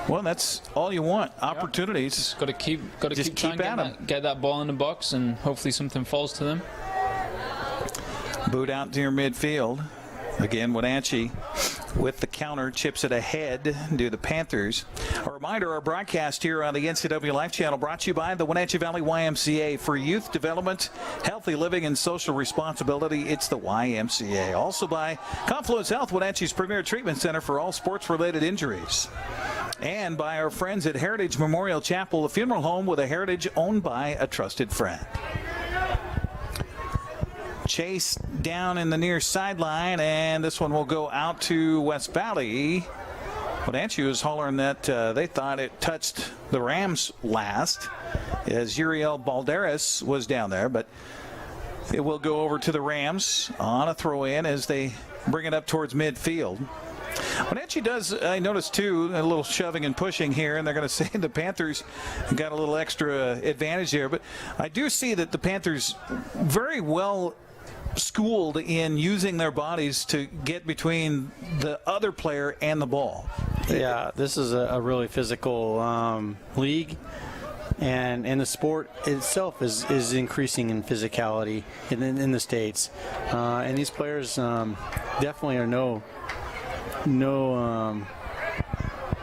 S2: Well, that's all you want. Opportunities.
S5: Got to keep trying to get that ball in the box, and hopefully something falls to them.
S2: Boot out to your midfield. Again, Wenatchee with the counter chips it ahead to the Panthers. A reminder, our broadcast here on the NCW Life Channel brought to you by the Wenatchee Valley YMCA. For youth development, healthy living, and social responsibility, it's the YMCA. Also by Confluence Health, Wenatchee's premier treatment center for all sports-related injuries. And by our friends at Heritage Memorial Chapel, a funeral home with a heritage owned by a trusted friend. Chase down in the near sideline, and this one will go out to West Valley. Wenatchee was hollering that they thought it touched the Rams last as Uriel Balderas was down there, but it will go over to the Rams on a throw-in as they bring it up towards midfield. Wenatchee does, I noticed too, a little shoving and pushing here, and they're going to say the Panthers got a little extra advantage there, but I do see that the Panthers very well schooled in using their bodies to get between the other player and the ball.
S3: Yeah, this is a really physical league, and the sport itself is increasing in physicality in the States. And these players definitely are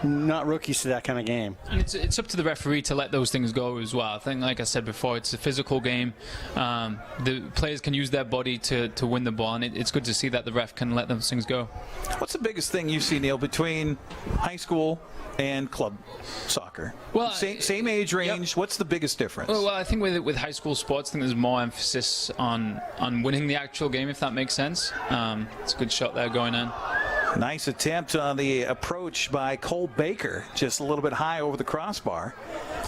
S3: not rookies to that kind of game.
S5: And it's up to the referee to let those things go as well. I think, like I said before, it's a physical game. The players can use their body to win the ball, and it's good to see that the ref can let those things go.
S2: What's the biggest thing you see, Neil, between high school and club soccer?
S5: Well,
S2: same age range. Yep. What's the biggest difference?
S5: Well, I think with high school sports, I think there's more emphasis on winning the actual game, if that makes sense. It's a good shot there going in.
S2: Nice attempt on the approach by Cole Baker, just a little bit high over the crossbar.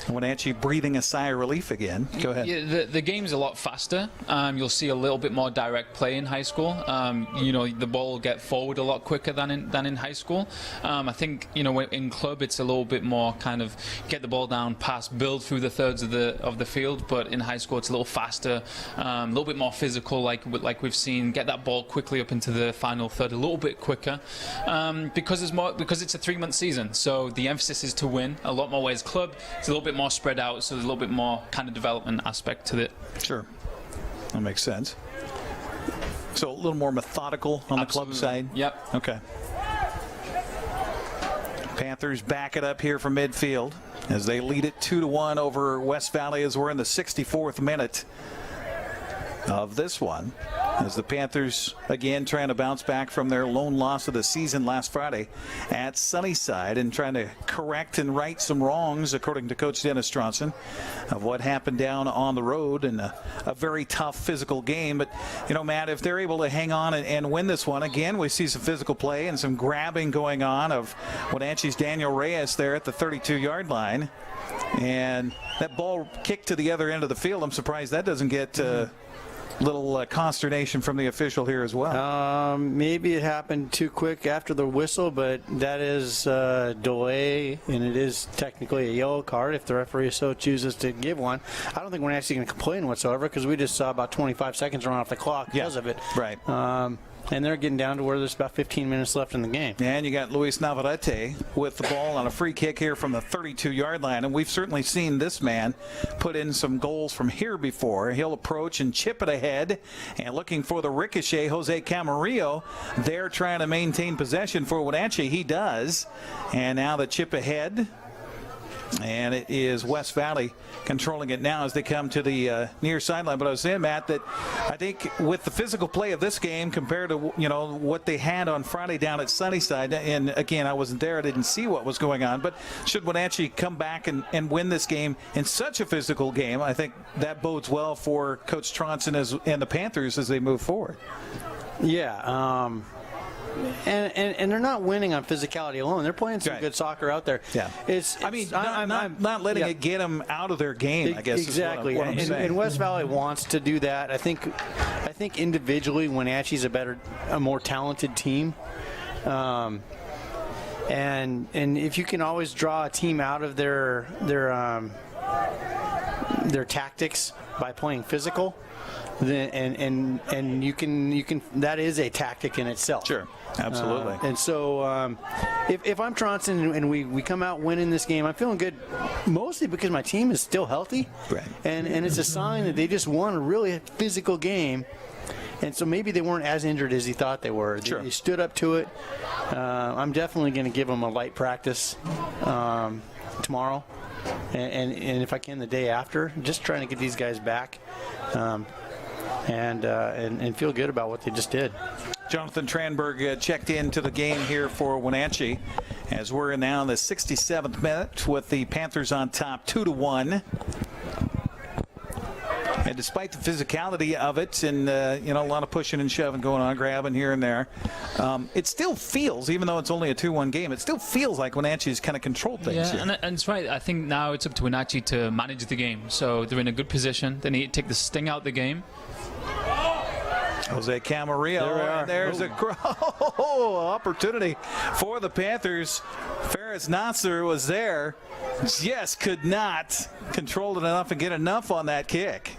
S2: Wenatchee breathing a sigh of relief again. Go ahead.
S5: Yeah, the game's a lot faster. You'll see a little bit more direct play in high school. The ball will get forward a lot quicker than in high school. I think in club it's a little bit more kind of get the ball down, pass, build through the thirds of the field. But in high school it's a little faster, a little bit more physical, like we've seen. Get that ball quickly up into the final third a little bit quicker, because it's a 3-month season. So the emphasis is to win a lot more. Ways club, it's a little bit more spread out, so there's a little bit more kind of development aspect to it.
S2: Sure, that makes sense. So a little more methodical on the club side.
S5: Yep.
S2: Okay. Panthers back it up here from midfield as they lead it 2-1 over West Valley as we're in the 64th minute. of this one, as the Panthers again trying to bounce back from their lone loss of the season last Friday at Sunnyside and trying to correct and right some wrongs, according to Coach Dennis Stronson, of what happened down on the road in a very tough physical game. But, Matt, if they're able to hang on and win this one, again, we see some physical play and some grabbing going on of Wenatchee's Daniel Reyes there at the 32-yard line. And that ball kicked to the other end of the field. I'm surprised that doesn't get little consternation from the official here as well.
S3: Maybe it happened too quick after the whistle, but that is delay, and it is technically a yellow card if the referee so chooses to give one. I don't think we're actually going to complain whatsoever because we just saw about 25 seconds run off the clock because of it.
S2: Right.
S3: And they're getting down to where there's about 15 minutes left in the game.
S2: And you got Luis Navarrete with the ball on a free kick here from the 32-yard line. And we've certainly seen this man put in some goals from here before. He'll approach and chip it ahead. And looking for the ricochet, Jose Camarillo. They're trying to maintain possession for Wenatchee. He does. And now the chip ahead. And it is West Valley controlling it now as they come to the near sideline. But I was saying, Matt, that I think with the physical play of this game compared to what they had on Friday down at Sunnyside, and again, I wasn't there, I didn't see what was going on, but should Wenatchee come back and win this game in such a physical game, I think that bodes well for Coach Tronson and the Panthers as they move forward.
S3: Yeah, and they're not winning on physicality alone. They're playing some good soccer out there.
S2: Yeah, not letting it get them out of their game, I guess.
S3: Exactly.
S2: Is what I'm saying.
S3: And West Valley wants to do that. I think individually, Wenatchee's a more talented team. And if you can always draw a team out of their tactics by playing physical, and you can that is a tactic in itself.
S2: Sure, absolutely.
S3: And so if I'm Tronson and we come out winning this game, I'm feeling good, mostly because my team is still healthy,
S2: right?
S3: And it's a sign that they just won a really physical game. And so maybe they weren't as injured as he thought they were.
S2: Sure.
S3: They stood up to it. I'm definitely going to give them a light practice tomorrow. And if I can the day after, just trying to get these guys back and feel good about what they just did.
S2: Jonathan Tranberg checked into the game here for Wenatchee as we're now in the 67th minute with the Panthers on top 2-1. And despite the physicality of it and, a lot of pushing and shoving going on, grabbing here and there, it still feels, even though it's only a 2-1 game, it still feels like Wenatchee's kind of controlled things here.
S5: And it's right. I think now it's up to Wenatchee to manage the game. So they're in a good position. They need to take the sting out of the game.
S2: Jose Camarillo, and there's a opportunity for the Panthers. Ferris Nasser was there, just could not control it enough and get enough on that kick.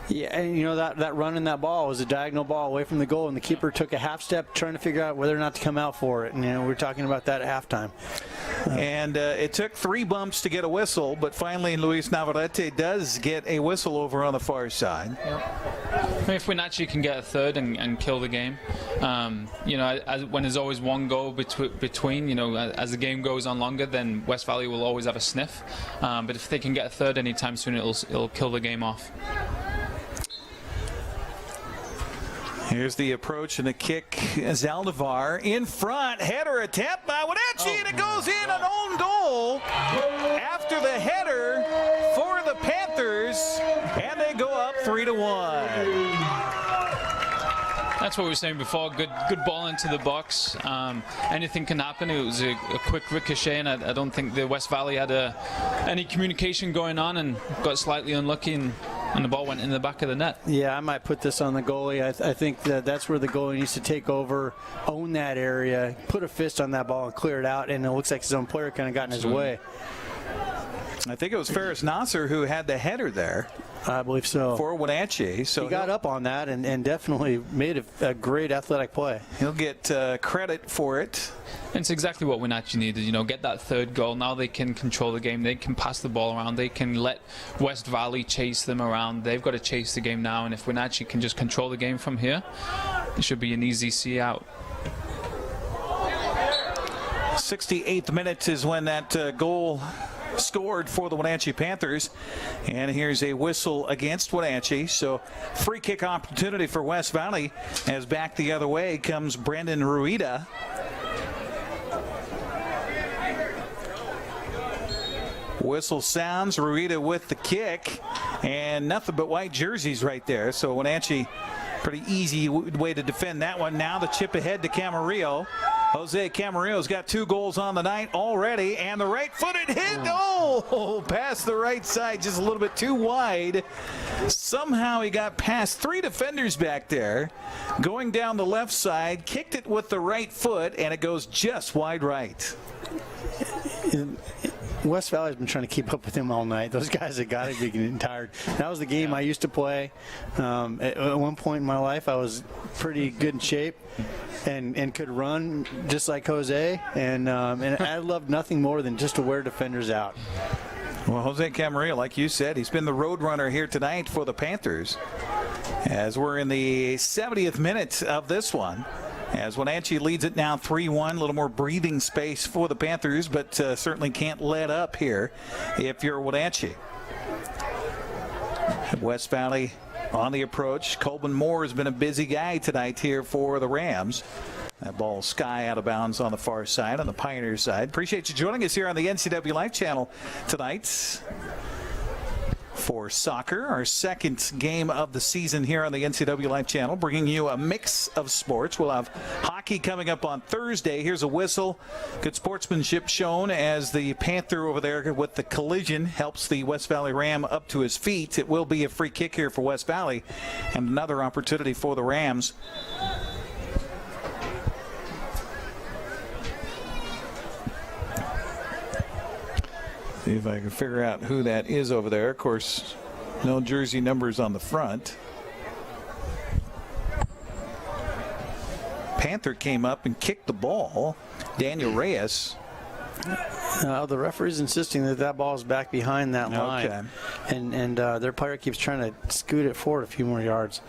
S3: Yeah, and that run in that ball was a diagonal ball away from the goal, and the keeper took a half step trying to figure out whether or not to come out for it. And we were talking about that at halftime.
S2: And it took 3 bumps to get a whistle, but finally Luis Navarrete does get a whistle over on the far side.
S5: Yep. If Wenatchee can get a third and kill the game, when there's always one goal between, as the game goes on longer, then West Valley will always have a sniff. But if they can get a third anytime soon, it'll kill the game off.
S2: Here's the approach and the kick. Zaldivar in front. Header attempt by Wenatchee, and it goes in an own goal after the header for the Panthers, and they go up 3-1.
S5: That's what we were saying before. Good ball into the box. Anything can happen. It was a quick ricochet, and I don't think the West Valley had any communication going on and got slightly unlucky, and the ball went in the back of the net.
S3: Yeah, I might put this on the goalie. I think that's where the goalie needs to take over, own that area, put a fist on that ball and clear it out, and it looks like his own player kind of got in his way.
S2: I think it was Ferris Nasser who had the header there.
S3: I believe so.
S2: For Wenatchee. So
S3: he got up on that and definitely made a great athletic play.
S2: He'll get credit for it.
S5: It's exactly what Wenatchee needed, get that third goal. Now they can control the game. They can pass the ball around. They can let West Valley chase them around. They've got to chase the game now, and if Wenatchee can just control the game from here, it should be an easy see out.
S2: 68th minute is when that goal scored for the Wenatchee Panthers. And here's a whistle against Wenatchee. So free kick opportunity for West Valley, as back the other way comes Brendan Ruida. Whistle sounds, Ruida with the kick, and nothing but white jerseys right there. So Wenatchee, pretty easy way to defend that one. Now the chip ahead to Camarillo. Jose Camarillo's got 2 goals on the night already, and the right-footed hit, past the right side, just a little bit too wide. Somehow he got past 3 defenders back there, going down the left side, kicked it with the right foot, and it goes just wide right.
S3: West Valley's been trying to keep up with him all night. Those guys have got to be getting tired. That was the game I used to play. At one point in my life, I was pretty good in shape and could run just like Jose. And I loved nothing more than just to wear defenders out.
S2: Well, Jose Camarillo, like you said, he's been the road runner here tonight for the Panthers, as we're in the 70th minute of this one. As Wenatchee leads it now 3-1, a little more breathing space for the Panthers, but certainly can't let up here if you're Wenatchee. West Valley on the approach. Colbin Moore has been a busy guy tonight here for the Rams. That ball sky out of bounds on the far side, on the Pioneers side. Appreciate you joining us here on the NCW Life channel tonight for soccer, our second game of the season here on the NCW Life channel, bringing you a mix of sports. We'll have hockey coming up on Thursday. Here's a whistle. Good sportsmanship shown as the Panther over there with the collision helps the West Valley Ram up to his feet. It will be a free kick here for West Valley, and another opportunity for the Rams. See if I can figure out who that is over there. Of course, no jersey numbers on the front. Panther came up and kicked the ball. Daniel Reyes.
S3: The referee's insisting that ball is back behind that line.
S2: Okay.
S3: And their player keeps trying to scoot it forward a few more yards.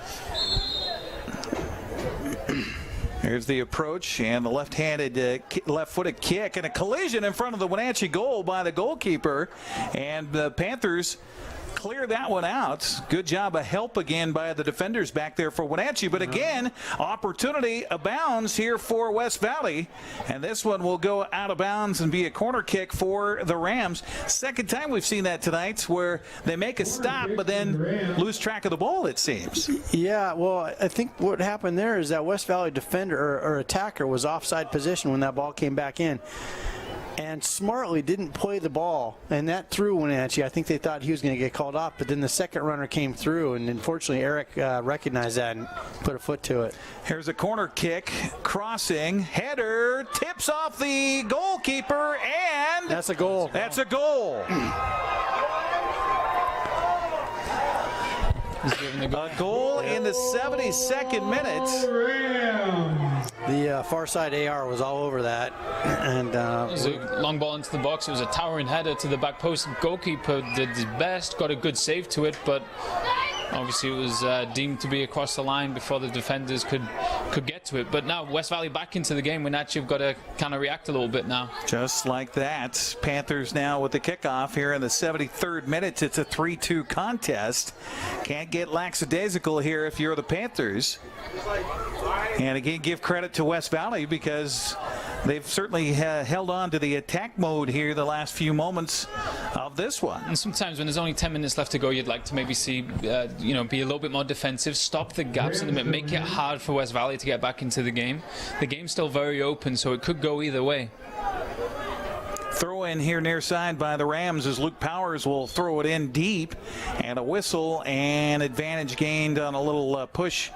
S2: Here's the approach and the left-handed, left-footed kick, and a collision in front of the Wenatchee goal by the goalkeeper. And the Panthers clear that one out. Good job of help again by the defenders back there for Wenatchee. But again, opportunity abounds here for West Valley. And this one will go out of bounds and be a corner kick for the Rams. Second time we've seen that tonight, where they make a stop but then lose track of the ball, it seems.
S3: Yeah, well, I think what happened there is that West Valley defender or attacker was offside position when that ball came back in, and smartly didn't play the ball, and that threw Wenatchee. I think they thought he was going to get called off, but then the second runner came through, and unfortunately Eric recognized that and put a foot to it.
S2: Here's a corner kick, crossing, header, tips off the goalkeeper, and
S3: that's a goal.
S2: That's a goal. A goal in the 72nd minute.
S3: The far side AR was all over that, and
S5: it was a long ball into the box. It was a towering header to the back post. Goalkeeper did his best, got a good save to it, but obviously it was deemed to be across the line before the defenders could get to it. But now West Valley back into the game. Wenatchee have got to kind of react a little bit now.
S2: Just like that. Panthers now with the kickoff here in the 73rd minute. It's a 3-2 contest. Can't get lackadaisical here if you're the Panthers. And again, give credit to West Valley because they've certainly held on to the attack mode here the last few moments of this one.
S5: And sometimes when there's only 10 minutes left to go, you'd like to maybe see, be a little bit more defensive, stop the gaps in the middle, make it hard for West Valley to get back into the game. The game's still very open, so it could go either way.
S2: Throw in here near side by the Rams as Luke Powers will throw it in deep, and a whistle and advantage gained on a little push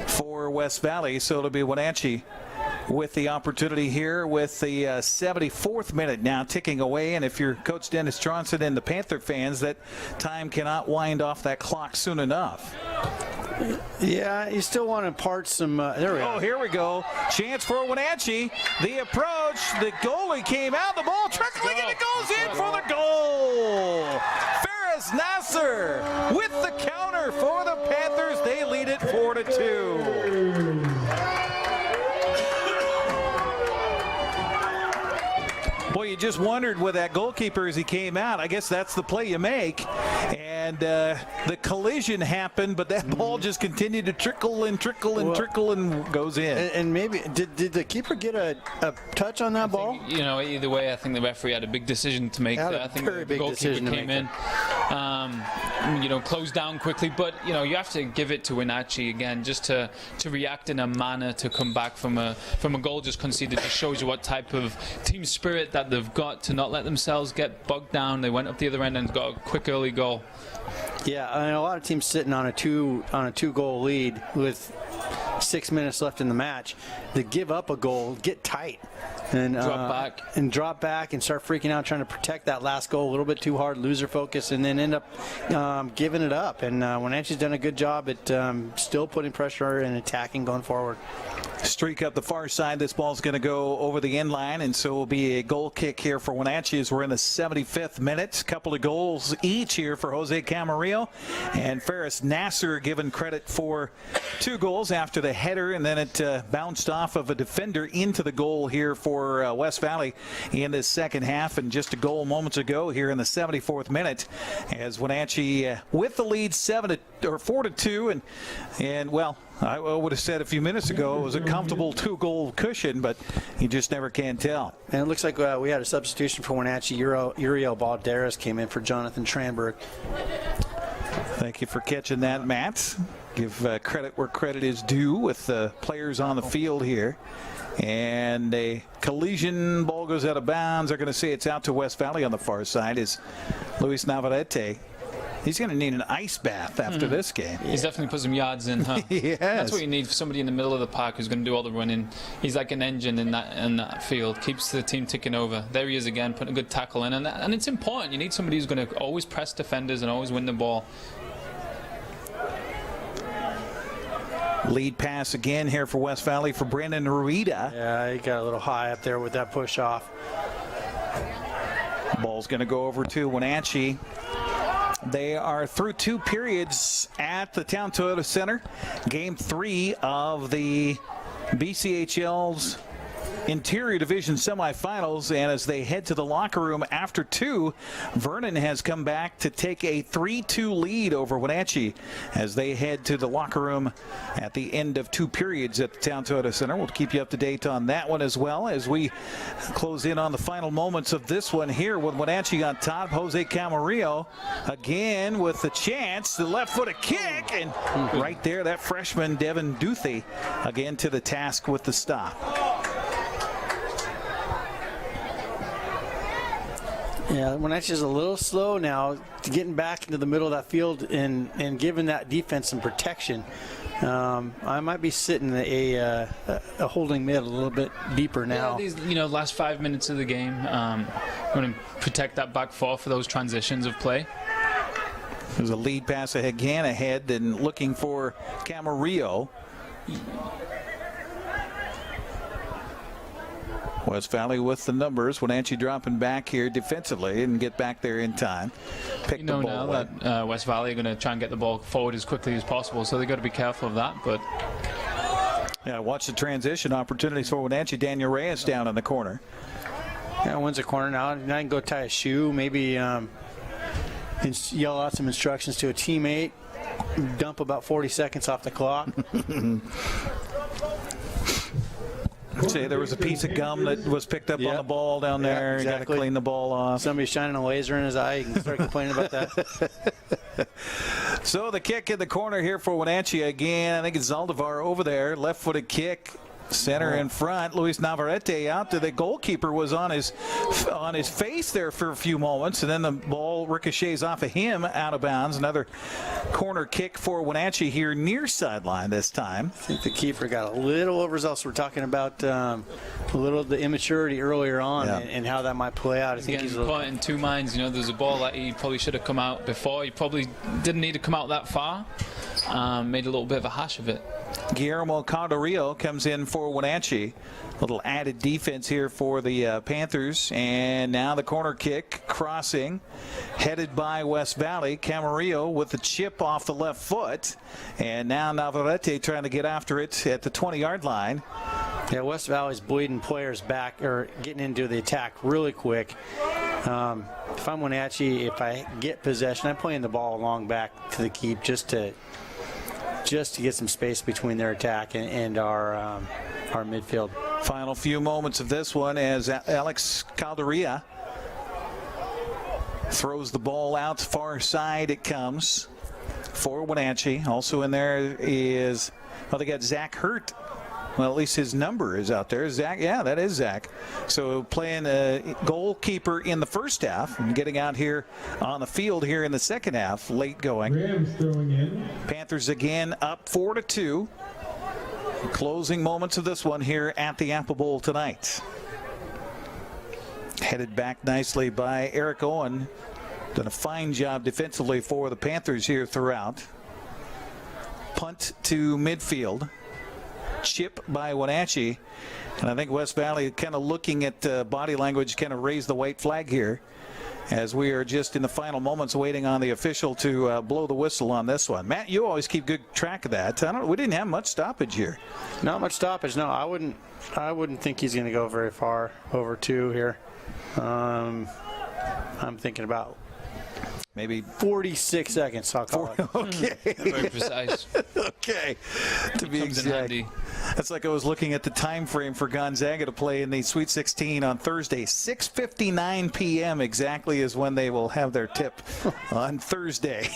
S2: for West Valley. So it'll be Wenatchee with the opportunity here with the 74th minute now ticking away. And if you're Coach Dennis Johnson and the Panther fans, that time cannot wind off that clock soon enough.
S3: Yeah, you still want to impart some. There we go.
S2: Oh, here we go. Chance for Wenatchee. The approach. The goalie came out. The ball trickling, and it goes in for the goal. Faris Nasser with the counter for the Panthers. They lead it 4-2. Boy, you just wondered with that goalkeeper as he came out. I guess that's the play you make. And the collision happened, but that ball just continued to trickle and goes in.
S3: And maybe, did the keeper get a touch on that ball?
S5: Either way, I think the referee had a big decision to make. I think the goalkeeper came in, closed down quickly. But, you have to give it to Wenatchee again, just to react in a manner to come back from a goal just conceded. Just shows you what type of team spirit that they've got to not let themselves get bogged down. They went up the other end and got a quick early goal.
S3: Yeah, I mean, a lot of teams sitting on a two-goal lead with 6 minutes left in the match. They give up a goal, get tight, and drop back and start freaking out, trying to protect that last goal a little bit too hard, lose their focus, and then end up giving it up. And Wenatchee's done a good job at still putting pressure and attacking going forward.
S2: Streak up the far side. This ball's going to go over the end line, and so will be a goal kick here for Wenatchee as we're in the 75th minute. Couple of goals each here for Jose Camarillo and Ferris Nasser, given credit for 2 goals after the header, and then it bounced off of a defender into the goal here for West Valley in this second half, and just a goal moments ago here in the 74th minute as Wenatchee with the lead 4-2, and well, I would have said a few minutes ago it was a comfortable 2-goal cushion, but you just never can tell.
S3: And it looks like we had a substitution for Wenatchee. Uriel Balderas came in for Jonathan Tranberg.
S2: Thank you for catching that, Matt. Give credit where credit is due with the players on the field here. And a collision, ball goes out of bounds. They're going to say it's out to West Valley on the far side is Luis Navarrete. He's going to need an ice bath after this game.
S5: He's definitely put some yards in, huh?
S2: Yes.
S5: That's what you need for somebody in the middle of the park who's going to do all the running. He's like an engine in that field, keeps the team ticking over. There he is again, putting a good tackle in. And it's important. You need somebody who's going to always press defenders and always win the ball.
S2: Lead pass again here for West Valley for Brandon Ruida.
S3: Yeah, he got a little high up there with that push off.
S2: Ball's going to go over to Wenatchee. They are through 2 periods at the Town Toyota Center. Game 3 of the BCHL's Interior Division semifinals, and as they head to the locker room after 2, Vernon has come back to take a 3-2 lead over Wenatchee as they head to the locker room at the end of 2 periods at the Town Toyota Center. We'll keep you up to date on that one as well as we close in on the final moments of this one here with Wenatchee on top. Jose Camarillo again with the chance, the left-footed kick, and right there that freshman Devin Duthie again to the task with the stop.
S3: Yeah, Wenatchee's a little slow now, getting back into the middle of that field and giving that defense some protection. I might be sitting a holding mid a little bit deeper now.
S5: Yeah, these last 5 minutes of the game, going to protect that back four for those transitions of play.
S2: There's a lead pass ahead, and looking for Camarillo. West Valley with the numbers. Wenatchee dropping back here defensively and get back there in time. Pick the ball
S5: now
S2: up.
S5: that West Valley are going to try and get the ball forward as quickly as possible, so they've got to be careful of that. But
S2: yeah, watch the transition opportunities for Wenatchee. Daniel Reyes down in the corner.
S3: Yeah, wins a corner now. Now I can go tie a shoe, maybe yell out some instructions to a teammate, dump about 40 seconds off the clock.
S2: Say there was a piece of gum that was picked up on the ball down there.
S3: Yeah, exactly.
S2: You got to clean the ball off.
S3: Somebody's shining a laser in his eye. You can start complaining about that.
S2: So the kick in the corner here for Wenatchee again. I think it's Zaldivar over there. Left-footed kick. Center in front. Luis Navarrete out to the goalkeeper was on his face there for a few moments, and then the ball ricochets off of him out of bounds. Another corner kick for Wenatchee here near sideline this time.
S3: I think the keeper got a little overzealous. We're talking about a little of the immaturity earlier on and how that might play out. I think he's
S5: caught in 2 minds. There's a ball that he probably should have come out before. He probably didn't need to come out that far. Made a little bit of a hash of it.
S2: Guillermo Calderillo comes in for Wenatchee. Little added defense here for the Panthers. And now the corner kick, crossing, headed by West Valley. Camarillo with the chip off the left foot. And now Navarrete trying to get after it at the 20-yard line.
S3: Yeah, West Valley's bleeding players back or getting into the attack really quick. If I'm Wenatchee, if I get possession, I'm playing the ball long back to the keep just to get some space between their attack and our midfield.
S2: Final few moments of this one as Alex Calderia throws the ball out far side. It comes for Wenatchee. Also in there is, well, they got Zach Hurt. Well, at least his number is out there. Zach, yeah, that is Zach. So playing a goalkeeper in the first half and getting out here on the field here in the second half, late going.
S6: Rams throwing in.
S2: Panthers again up 4-2. Closing moments of this one here at the Apple Bowl tonight. Headed back nicely by Eric Owen. Done a fine job defensively for the Panthers here throughout. Punt to midfield. Chip by Wenatchee. And I think West Valley kind of looking at body language, kind of raise the white flag here as we are just in the final moments waiting on the official to blow the whistle on this one. Matt, you always keep good track of that. We didn't have much stoppage here.
S3: Not much stoppage. No, I wouldn't think he's going to go very far over 2 here. I'm thinking about maybe 46 seconds. I'll call it.
S2: Okay.
S5: Very precise.
S2: Okay. To be exact. That's like I was looking at the time frame for Gonzaga to play in the Sweet 16 on Thursday. 6:59 p.m. exactly is when they will have their tip on Thursday.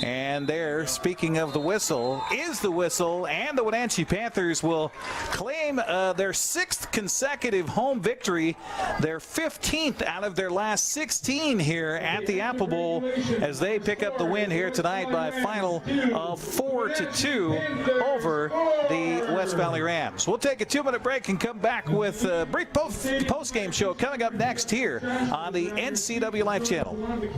S2: And there, speaking of the whistle, is the whistle, and the Wenatchee Panthers will claim their 6th consecutive home victory, their 15th out of their last 16 here at the Apple Bowl, as they pick up the win here tonight by a final of 4-2 over the West Valley Rams. We'll take a 2-minute break and come back with a brief post-game show coming up next here on the NCW Life Channel.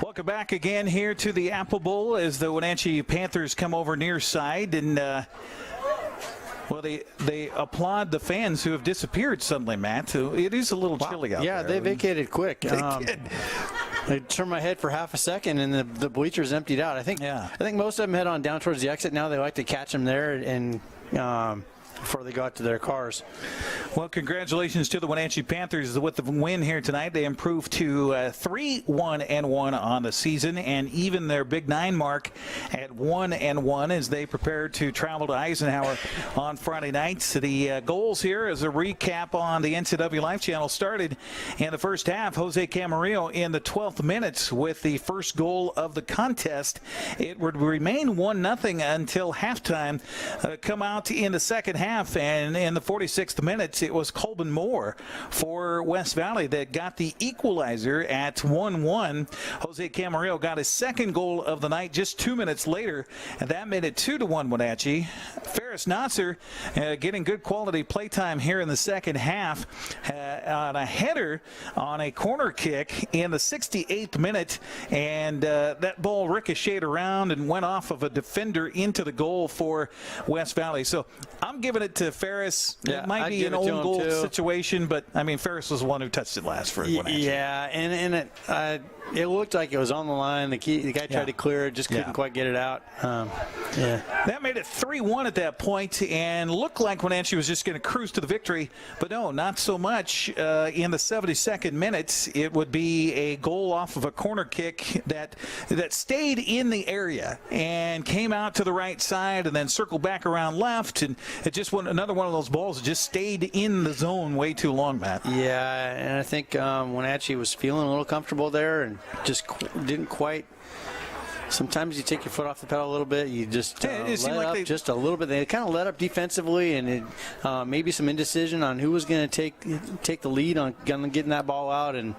S2: Welcome back again here to the Apple Bowl as the Wenatchee Panthers come over near side, and well, they applaud the fans who have disappeared suddenly, Matt. It is a little chilly out there.
S3: Yeah, they vacated quick.
S2: They
S3: I turned my head for half a second, and the bleachers emptied out. I think most of them head on down towards the exit now. They like to catch them there and before they got to their cars.
S2: Well, congratulations to the Wenatchee Panthers with the win here tonight. They improved to 3-1-1 on the season, and even their Big 9 mark at 1-1 as they prepare to travel to Eisenhower on Friday night. The goals here, as a recap on the NCW Life Channel, started in the first half. Jose Camarillo in the 12th minute with the first goal of the contest. It would remain 1-0 until halftime. Come out in the second half, and in the 46th minute, it was Colbin Moore for West Valley that got the equalizer at 1-1. Jose Camarillo got his second goal of the night just 2 minutes later, and that made it 2-1 Wenatchee. Ferris Nasser getting good quality playtime here in the second half on a header on a corner kick in the 68th minute, and that ball ricocheted around and went off of a defender into the goal for West Valley. So I'm giving it to Ferris.
S3: Yeah,
S2: it might be an own goal situation, but I mean, Ferris was the one who touched it last for Wenatchee.
S3: Yeah, and it looked like it was on the line. The guy tried to clear it, just couldn't quite get it out.
S2: That made it 3-1 at that point, and looked like Wenatchee was just going to cruise to the victory, but no, not so much. In the 72nd minute, it would be a goal off of a corner kick that stayed in the area and came out to the right side and then circled back around left, and it just went another one of those balls that just stayed in the zone way too long, Matt.
S3: Yeah, and I think Wenatchee was feeling a little comfortable there and just didn't quite. Sometimes you take your foot off the pedal a little bit. You just let up just a little bit. They kind of let up defensively, and maybe some indecision on who was going to take the lead on getting that ball out. And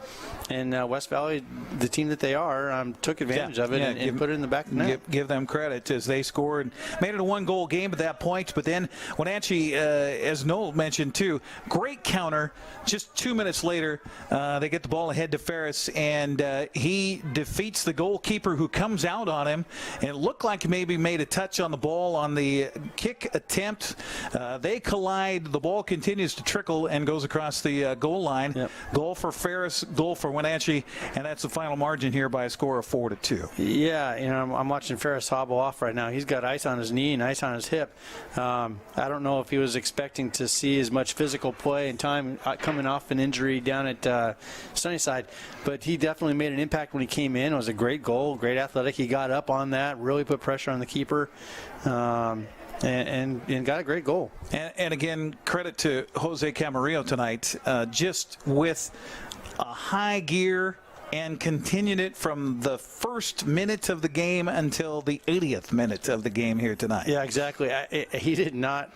S3: West Valley, the team that they are, took advantage of it and put it in the back of the net.
S2: Give them credit as they scored. Made it a one-goal game at that point, but then Wenatchee, as Noel mentioned too, great counter. Just 2 minutes later, they get the ball ahead to Ferris, and he defeats the goalkeeper who comes out out on him. It looked like he maybe made a touch on the ball on the kick attempt. They collide. The ball continues to trickle and goes across the goal line.
S3: Yep.
S2: Goal for Ferris, goal for Wenatchee, and that's the final margin here by a score of 4-2.
S3: Yeah, I'm watching Ferris hobble off right now. He's got ice on his knee and ice on his hip. I don't know if he was expecting to see as much physical play and time coming off an injury down at Sunnyside, but he definitely made an impact when he came in. It was a great goal, great athletic. He got up on that, really put pressure on the keeper. And got a great goal.
S2: And again, credit to Jose Camarillo tonight, just with a high gear and continued it from the first minute of the game until the 80th minute of the game here tonight.
S3: Yeah, exactly. He did not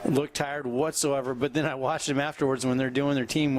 S3: look tired whatsoever, but then I watched him afterwards when they're doing their team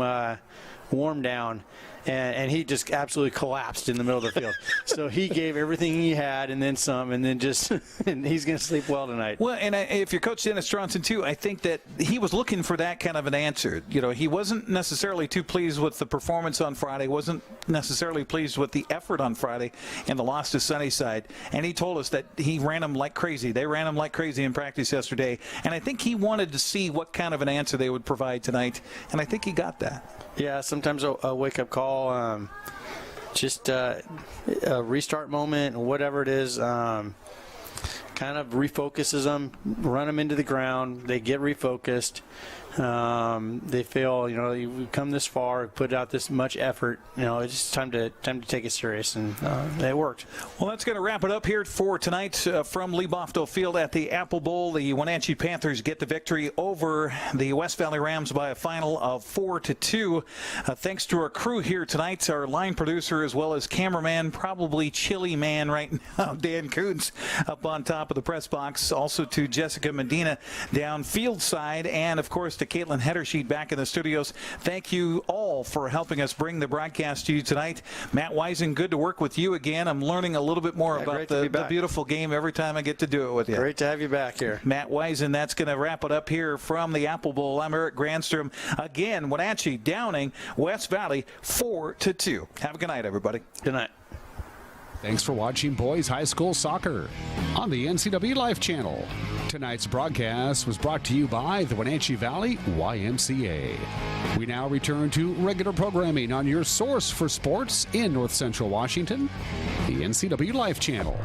S3: warm down. And he just absolutely collapsed in the middle of the field. So he gave everything he had and then some, and then just and he's going to sleep well tonight.
S2: Well, and if you're Coach Dennis Johnson, too, I think that he was looking for that kind of an answer. He wasn't necessarily too pleased with the performance on Friday, wasn't necessarily pleased with the effort on Friday and the loss to Sunnyside. And he told us that he ran them like crazy. They ran him like crazy in practice yesterday. And I think he wanted to see what kind of an answer they would provide tonight. And I think he got that.
S3: Yeah, sometimes a wake-up call, just a restart moment, whatever it is, kind of refocuses them, run them into the ground. They get refocused. They feel, you've come this far, put out this much effort. It's just time to take it serious, and it worked.
S2: Well, that's going to wrap it up here for tonight from Lee Bofto Field at the Apple Bowl. The Wenatchee Panthers get the victory over the West Valley Rams by a final of 4-2. Thanks to our crew here tonight, our line producer as well as cameraman, probably chilly man right now, Dan Koontz, up on top of the press box. Also to Jessica Medina down field side, and of course to Caitlin Hedersheet back in the studios. Thank you all for helping us bring the broadcast to you tonight. Matt Weisen, good to work with you again. I'm learning a little bit more about the beautiful game every time I get to do it with you.
S3: Great to have you back here.
S2: Matt Weisen, that's going to wrap it up here from the Apple Bowl. I'm Eric Granstrom. Again, Wenatchee downing West Valley 4-2. Have a good night, everybody.
S3: Good night.
S1: Thanks for watching Boys High School Soccer on the NCW Life Channel. Tonight's broadcast was brought to you by the Wenatchee Valley YMCA. We now return to regular programming on your source for sports in North Central Washington, the NCW Life Channel.